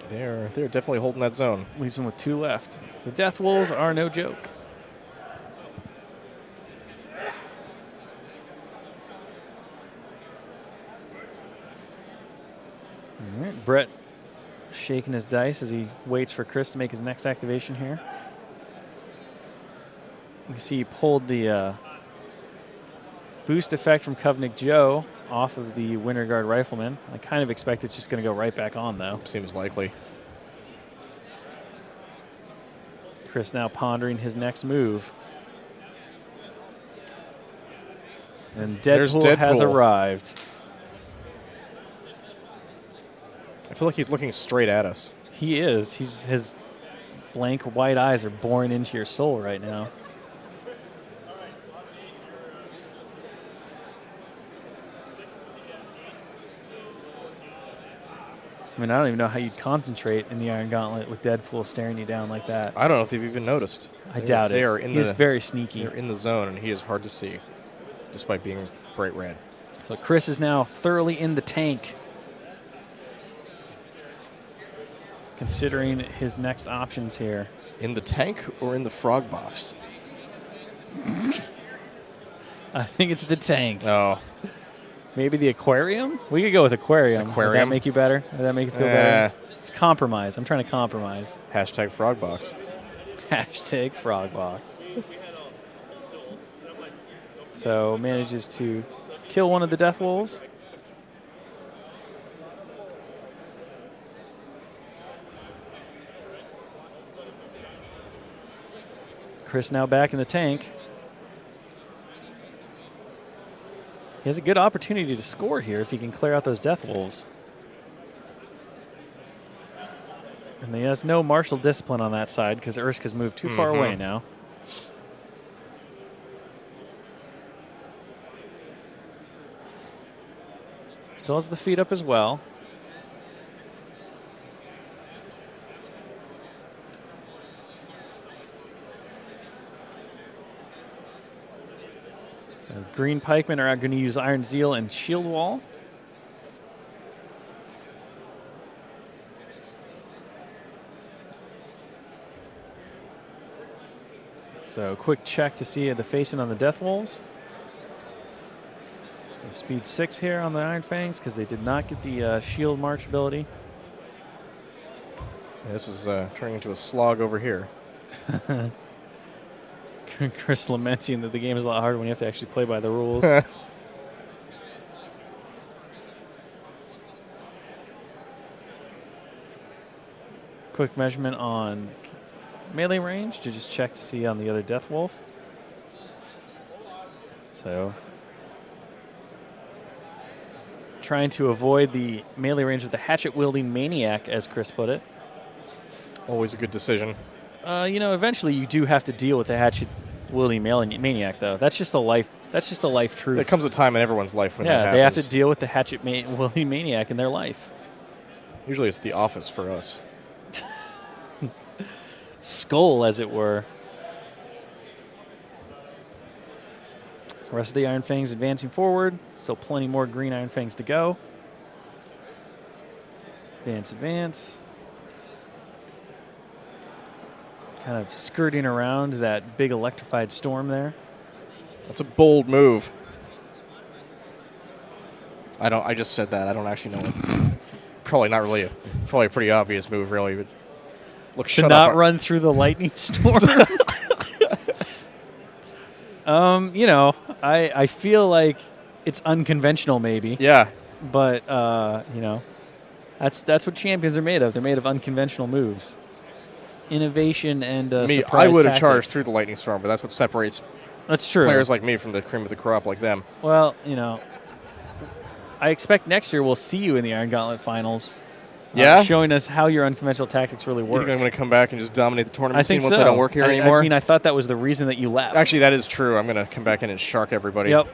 [SPEAKER 3] They're definitely holding that zone.
[SPEAKER 4] Leaves him with 2 left. The Death Wolves are no joke. All right, Bret shaking his dice as he waits for Chris to make his next activation here. You can see he pulled the boost effect from Covenant Joe off of the Winter Guard Rifleman. I kind of expect it's just going to go right back on, though.
[SPEAKER 3] Seems likely.
[SPEAKER 4] Chris now pondering his next move. And Deadpool has arrived.
[SPEAKER 3] I feel like he's looking straight at us.
[SPEAKER 4] He is. His blank white eyes are boring into your soul right now. I mean, I don't even know how you'd concentrate in the Iron Gauntlet with Deadpool staring you down like that.
[SPEAKER 3] I don't know if they've even noticed.
[SPEAKER 4] I doubt it.
[SPEAKER 3] They are in
[SPEAKER 4] He's very sneaky.
[SPEAKER 3] They're in the zone, and he is hard to see, despite being bright red.
[SPEAKER 4] So Chris is now thoroughly in the tank, considering his next options here.
[SPEAKER 3] In the tank or in the frog box?
[SPEAKER 4] I think it's the tank.
[SPEAKER 3] Oh.
[SPEAKER 4] Maybe the aquarium? We could go with aquarium. Would that make you better? Would that make you feel better? It's compromise. I'm trying to compromise.
[SPEAKER 3] Hashtag frog box.
[SPEAKER 4] Hashtag frog box. So manages to kill one of the Death Wolves. Chris now back in the tank. He has a good opportunity to score here if he can clear out those Death Wolves. And he has no martial discipline on that side because Ursk has moved too far away now. Still has the feet up as well. So green pikemen are going to use Iron Zeal and Shield Wall. So quick check to see the facing on the Death Wolves. So speed 6 here on the Iron Fangs because they did not get the shield march ability.
[SPEAKER 3] Yeah, this is turning into a slog over here.
[SPEAKER 4] Chris lamenting that the game is a lot harder when you have to actually play by the rules. Quick measurement on melee range to just check to see on the other Death Wolf. So trying to avoid the melee range of the hatchet-wielding maniac, as Chris put it.
[SPEAKER 3] Always a good decision.
[SPEAKER 4] Eventually you do have to deal with the hatchet-wielding maniac, though. That's just a life truth.
[SPEAKER 3] There comes a time in everyone's life when that happens.
[SPEAKER 4] Yeah, they have to deal with the hatchet-wielding maniac in their life.
[SPEAKER 3] Usually it's the office for us.
[SPEAKER 4] Skull, as it were. The rest of the Iron Fangs advancing forward. Still plenty more green Iron Fangs to go. Advance. Kind of skirting around that big electrified storm there.
[SPEAKER 3] That's a bold move. I just said that. I don't actually know it. Probably a pretty obvious move, really. But look,
[SPEAKER 4] to not run through the lightning storm. I feel like it's unconventional, maybe.
[SPEAKER 3] Yeah.
[SPEAKER 4] But that's what champions are made of. They're made of unconventional moves, innovation, and
[SPEAKER 3] me.
[SPEAKER 4] Surprise
[SPEAKER 3] I would have
[SPEAKER 4] tactics.
[SPEAKER 3] charged through the lightning storm, but that's what separates
[SPEAKER 4] That's true.
[SPEAKER 3] players like me from the cream of the crop, like them.
[SPEAKER 4] Well, I expect next year we'll see you in the Iron Gauntlet Finals.
[SPEAKER 3] Yeah?
[SPEAKER 4] Showing us how your unconventional tactics really
[SPEAKER 3] You
[SPEAKER 4] work.
[SPEAKER 3] think I'm going to come back and just dominate the tournament
[SPEAKER 4] I
[SPEAKER 3] scene
[SPEAKER 4] think
[SPEAKER 3] once
[SPEAKER 4] so.
[SPEAKER 3] I don't work here anymore?
[SPEAKER 4] I mean, I thought that was the reason that you left.
[SPEAKER 3] Actually, that is true. I'm going to come back in and shark everybody.
[SPEAKER 4] Yep.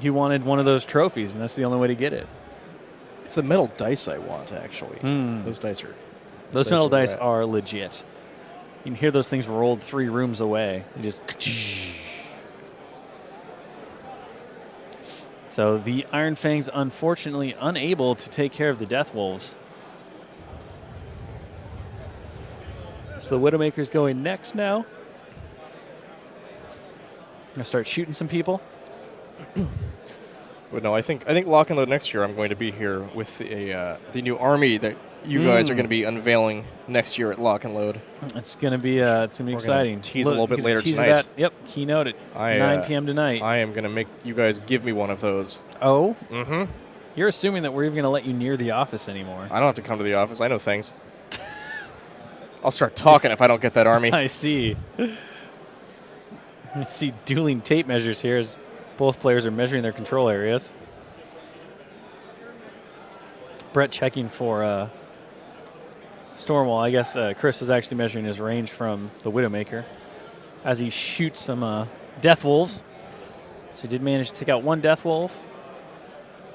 [SPEAKER 4] You wanted one of those trophies, and that's the only way to get it.
[SPEAKER 3] It's the metal dice I want, actually. Those dice are...
[SPEAKER 4] Those metal dice are legit. You can hear those things rolled 3 rooms away. They just... So the Iron Fangs, unfortunately, unable to take care of the Death Wolves. So the Widowmaker's going next now. Gonna start shooting some people.
[SPEAKER 3] But no, I think Lock and Load next year I'm going to be here with the new army that you guys are going to be unveiling next year at Lock and Load.
[SPEAKER 4] It's gonna be exciting.
[SPEAKER 3] Tease a little bit later
[SPEAKER 4] tease
[SPEAKER 3] tonight.
[SPEAKER 4] That. Yep, keynote at 9 p.m. tonight.
[SPEAKER 3] I am going to make you guys give me one of those.
[SPEAKER 4] Oh?
[SPEAKER 3] Mm-hmm.
[SPEAKER 4] You're assuming that we're even going to let you near the office anymore.
[SPEAKER 3] I don't have to come to the office. I know things. I'll start talking if I don't get that army.
[SPEAKER 4] I see. I see dueling tape measures here as both players are measuring their control areas. Bret checking for Stormwall. I guess Chris was actually measuring his range from the Widowmaker as he shoots some Death Wolves. So he did manage to take out one Death Wolf,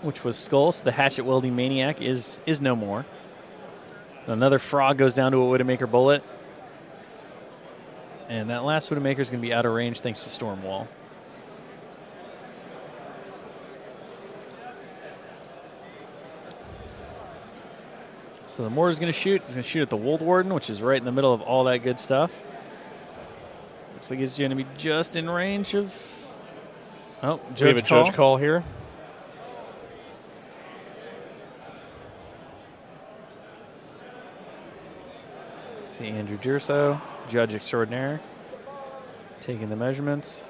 [SPEAKER 4] which was Skull. So the hatchet-wielding maniac is no more. Another frog goes down to a Widowmaker bullet. And that last Widowmaker is going to be out of range thanks to Stormwall. So the mortar's going to shoot. He's going to shoot at the Wold Warden, which is right in the middle of all that good stuff. Looks like he's going to be just in range of... Oh,
[SPEAKER 3] We have a judge call here.
[SPEAKER 4] See Andrew Durso, judge extraordinaire, taking the measurements.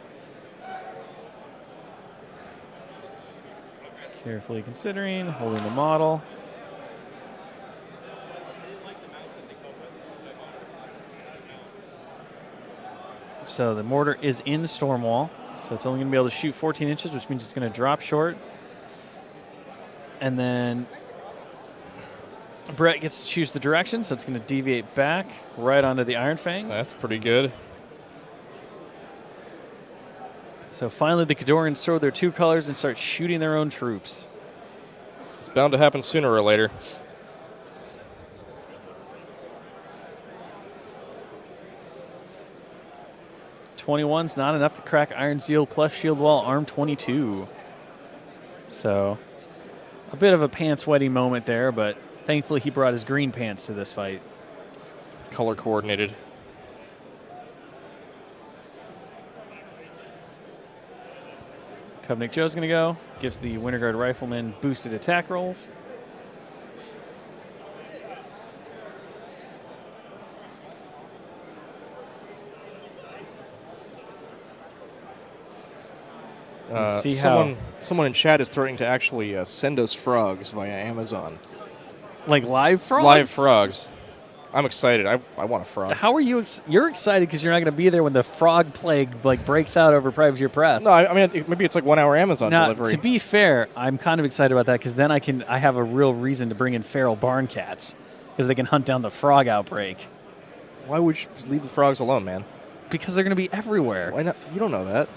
[SPEAKER 4] Carefully considering, holding the model. So the mortar is in Stormwall, so it's only going to be able to shoot 14 inches, which means it's going to drop short. And then Bret gets to choose the direction, so it's going to deviate back right onto the Iron Fangs.
[SPEAKER 3] That's pretty good.
[SPEAKER 4] So finally the Khadorians throw their 2 colors and start shooting their own troops.
[SPEAKER 3] It's bound to happen sooner or later.
[SPEAKER 4] .21's not enough to crack Iron Seal plus Shield Wall Arm 22. So a bit of a pants-wetting moment there, but thankfully he brought his green pants to this fight.
[SPEAKER 3] Color coordinated.
[SPEAKER 4] Covenant Joe's going to go. Gives the Winter Guard Rifleman boosted attack rolls.
[SPEAKER 3] Someone in chat is threatening to actually send us frogs via Amazon.
[SPEAKER 4] Like live frogs?
[SPEAKER 3] Live frogs. I'm excited. I want a frog.
[SPEAKER 4] How are you? You're excited because you're not going to be there when the frog plague breaks out over Privateer Press.
[SPEAKER 3] No, I mean maybe it's like 1 hour Amazon
[SPEAKER 4] now,
[SPEAKER 3] delivery.
[SPEAKER 4] to be fair, I'm kind of excited about that because then I have a real reason to bring in feral barn cats because they can hunt down the frog outbreak.
[SPEAKER 3] Why would you just leave the frogs alone, man?
[SPEAKER 4] Because they're going to be everywhere.
[SPEAKER 3] Why not? You don't know that.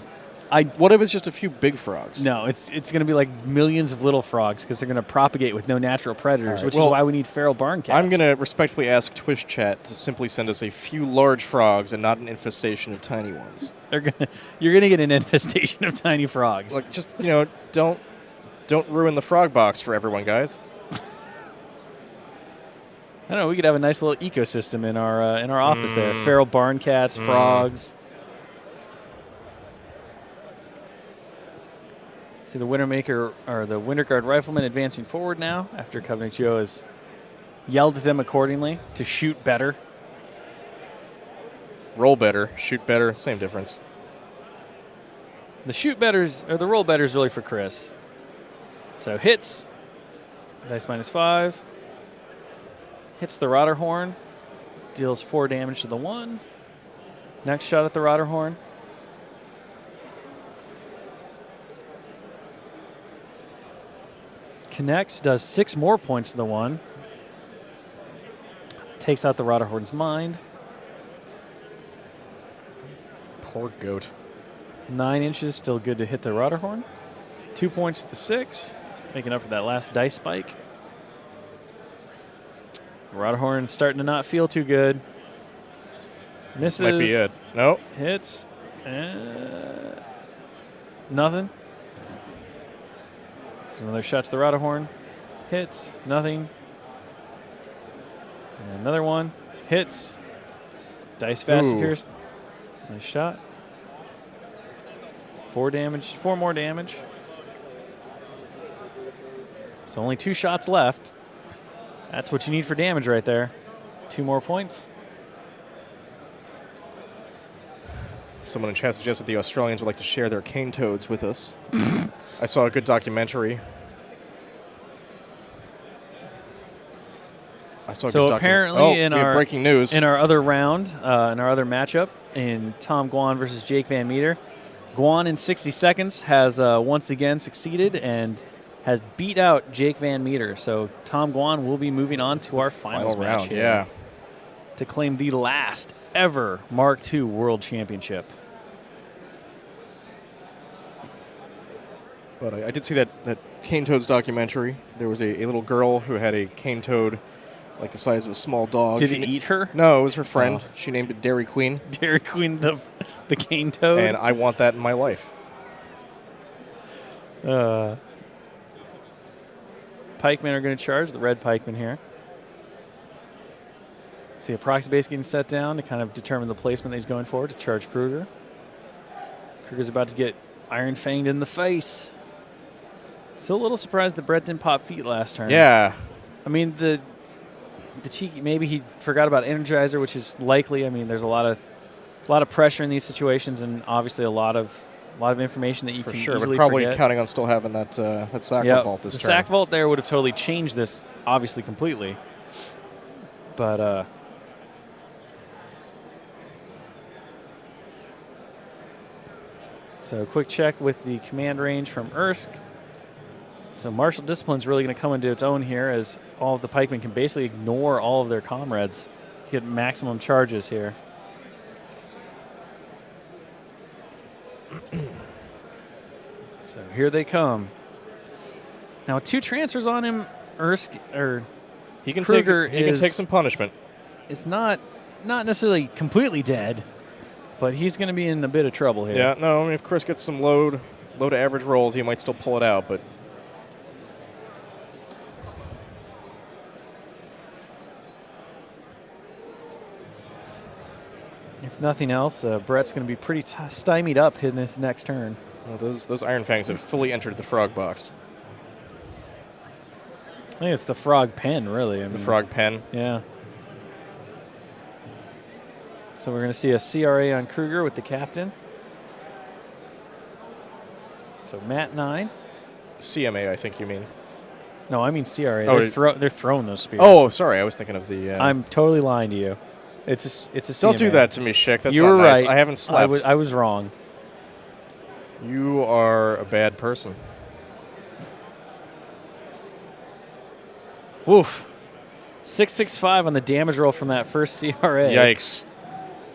[SPEAKER 4] I
[SPEAKER 3] What if it's just a few big frogs?
[SPEAKER 4] No, it's going to be like millions of little frogs because they're going to propagate with no natural predators,
[SPEAKER 3] All right,
[SPEAKER 4] which
[SPEAKER 3] well,
[SPEAKER 4] is why we need feral barn cats.
[SPEAKER 3] I'm going to respectfully ask Twitch chat to simply send us a few large frogs and not an infestation of tiny ones.
[SPEAKER 4] You're going to get an infestation of tiny frogs.
[SPEAKER 3] Like, just, don't ruin the frog box for everyone, guys.
[SPEAKER 4] I don't know. We could have a nice little ecosystem in our office there. Feral barn cats, frogs. See the Wintermaker or the Winter Guard Rifleman advancing forward now after Covenant Joe has yelled at them accordingly to shoot better.
[SPEAKER 3] Roll better, shoot better, same difference.
[SPEAKER 4] The shoot betters or the roll better is really for Chris. So hits, dice -5. Hits the Rotter Horn, deals 4 damage to the 1. Next shot at the Rotter Horn. Connects, does 6 more points to the 1. Takes out the Rotter Horn's mind.
[SPEAKER 3] Poor goat.
[SPEAKER 4] 9 inches, still good to hit the Rotter Horn. 2 points to the 6, making up for that last dice spike. Rotter Horn starting to not feel too good. Misses.
[SPEAKER 3] Might be it. No.
[SPEAKER 4] Hits. Nothing. There's another shot to the Rotter Horn. Hits. Nothing. And another one. Hits. Dice fast and
[SPEAKER 3] Ooh.
[SPEAKER 4] fierce. Nice shot. 4 damage. 4 more damage. So only 2 shots left. That's what you need for damage right there. 2 more points.
[SPEAKER 3] Someone in chat suggested the Australians would like to share their cane toads with us. I saw a good documentary.
[SPEAKER 4] So apparently in our
[SPEAKER 3] breaking news.
[SPEAKER 4] in our other round, in our other matchup, in Tom Guan versus Jake Van Meter, Guan in 60 seconds has once again succeeded and has beat out Jake Van Meter. So Tom Guan will be moving on to our finals
[SPEAKER 3] Final
[SPEAKER 4] match
[SPEAKER 3] round,
[SPEAKER 4] here
[SPEAKER 3] yeah.
[SPEAKER 4] to claim the last ever Mark II World Championship.
[SPEAKER 3] But I did see that cane toads documentary. There was a little girl who had a cane toad like the size of a small dog.
[SPEAKER 4] Did it eat her?
[SPEAKER 3] No, it was her friend.
[SPEAKER 4] Oh.
[SPEAKER 3] She named it Dairy Queen.
[SPEAKER 4] Dairy Queen, the cane toad.
[SPEAKER 3] And I want that in my life.
[SPEAKER 4] Pikemen are going to charge, the red pikemen here. See a proxy base getting set down to kind of determine the placement that he's going for to charge Kruger. Kruger's about to get Iron Fanged in the face. Still a little surprised that Bret didn't pop feet last turn.
[SPEAKER 3] Yeah.
[SPEAKER 4] I mean, the cheeky, maybe he forgot about Energizer, which is likely. I mean, there's a lot of pressure in these situations, and obviously a lot of information that you
[SPEAKER 3] For
[SPEAKER 4] can
[SPEAKER 3] sure,
[SPEAKER 4] easily
[SPEAKER 3] but probably
[SPEAKER 4] forget.
[SPEAKER 3] counting on still having that sack
[SPEAKER 4] Yep.
[SPEAKER 3] vault this
[SPEAKER 4] the
[SPEAKER 3] turn.
[SPEAKER 4] sack vault there would have totally changed this, obviously, completely. But so quick check with the command range from Ersk. So martial discipline is really going to come into its own here, as all of the pikemen can basically ignore all of their comrades to get maximum charges here. So here they come. Now, with 2 transfers on him, Ersk or
[SPEAKER 3] He can
[SPEAKER 4] Kruger
[SPEAKER 3] take some punishment.
[SPEAKER 4] is not necessarily completely dead, but he's going to be in a bit of trouble here.
[SPEAKER 3] Yeah, no, I mean, if Chris gets some low to average rolls, he might still pull it out, but
[SPEAKER 4] If nothing else, Bret's going to be pretty stymied up in this next turn.
[SPEAKER 3] well, those Iron Fangs have fully entered the frog box.
[SPEAKER 4] I think it's the frog pen, really. I
[SPEAKER 3] The
[SPEAKER 4] mean,
[SPEAKER 3] frog pen.
[SPEAKER 4] Yeah. So we're going to see a CRA on Kruger with the captain. So Matt 9.
[SPEAKER 3] CMA, I think you mean.
[SPEAKER 4] No, I mean CRA.
[SPEAKER 3] Oh,
[SPEAKER 4] They're throwing those spears.
[SPEAKER 3] Oh, sorry. I was thinking of the...
[SPEAKER 4] I'm totally lying to you. It's a CMA.
[SPEAKER 3] Don't do that to me, Shick. That's
[SPEAKER 4] You
[SPEAKER 3] not
[SPEAKER 4] were
[SPEAKER 3] nice.
[SPEAKER 4] right.
[SPEAKER 3] I haven't slept.
[SPEAKER 4] I was wrong.
[SPEAKER 3] You are a bad person.
[SPEAKER 4] Woof. 665 on the damage roll from that first CRA.
[SPEAKER 3] Yikes.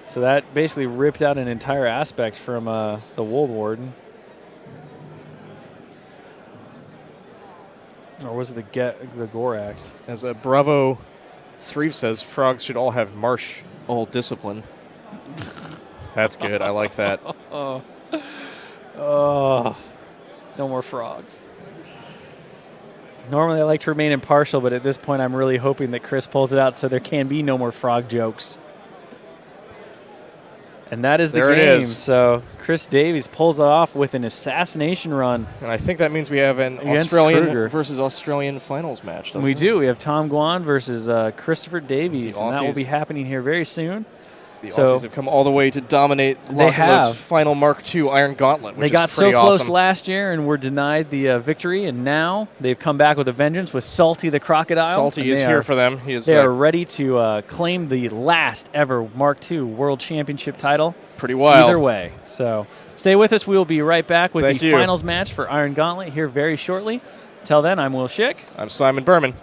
[SPEAKER 4] So that basically ripped out an entire aspect from the Wold Warden. Or was it the Gorax?
[SPEAKER 3] As a Bravo 3 says, frogs should all have martial discipline. That's good. I like that.
[SPEAKER 4] Oh, no more frogs. Normally I like to remain impartial, but at this point I'm really hoping that Chris pulls it out so there can be no more frog jokes. And that is the
[SPEAKER 3] There it
[SPEAKER 4] game.
[SPEAKER 3] is.
[SPEAKER 4] So Chris Davies pulls it off with an assassination run.
[SPEAKER 3] And I think that means we have an
[SPEAKER 4] Against
[SPEAKER 3] Australian
[SPEAKER 4] Kruger.
[SPEAKER 3] versus Australian finals match, doesn't
[SPEAKER 4] We
[SPEAKER 3] it?
[SPEAKER 4] do. We have Tom Guan versus Christopher Davies,
[SPEAKER 3] The
[SPEAKER 4] and that will
[SPEAKER 3] Aussies.
[SPEAKER 4] be happening here very soon.
[SPEAKER 3] The
[SPEAKER 4] So-
[SPEAKER 3] Aussies have come all the way to dominate
[SPEAKER 4] They
[SPEAKER 3] Lock and Load's
[SPEAKER 4] have.
[SPEAKER 3] final Mark II Iron Gauntlet, which
[SPEAKER 4] They got
[SPEAKER 3] is pretty
[SPEAKER 4] so close
[SPEAKER 3] awesome.
[SPEAKER 4] last year and were denied the victory, and now they've come back with a vengeance with Salty the Crocodile.
[SPEAKER 3] Salty
[SPEAKER 4] and
[SPEAKER 3] is
[SPEAKER 4] they
[SPEAKER 3] here
[SPEAKER 4] are-
[SPEAKER 3] for them. He is
[SPEAKER 4] They are ready to claim the last ever Mark II World Championship title.
[SPEAKER 3] pretty wild.
[SPEAKER 4] Either way. So stay with us. We will be right back with
[SPEAKER 3] Thank
[SPEAKER 4] the
[SPEAKER 3] you.
[SPEAKER 4] finals match for Iron Gauntlet here very shortly. Till then, I'm Will Shick.
[SPEAKER 3] I'm Simon Berman.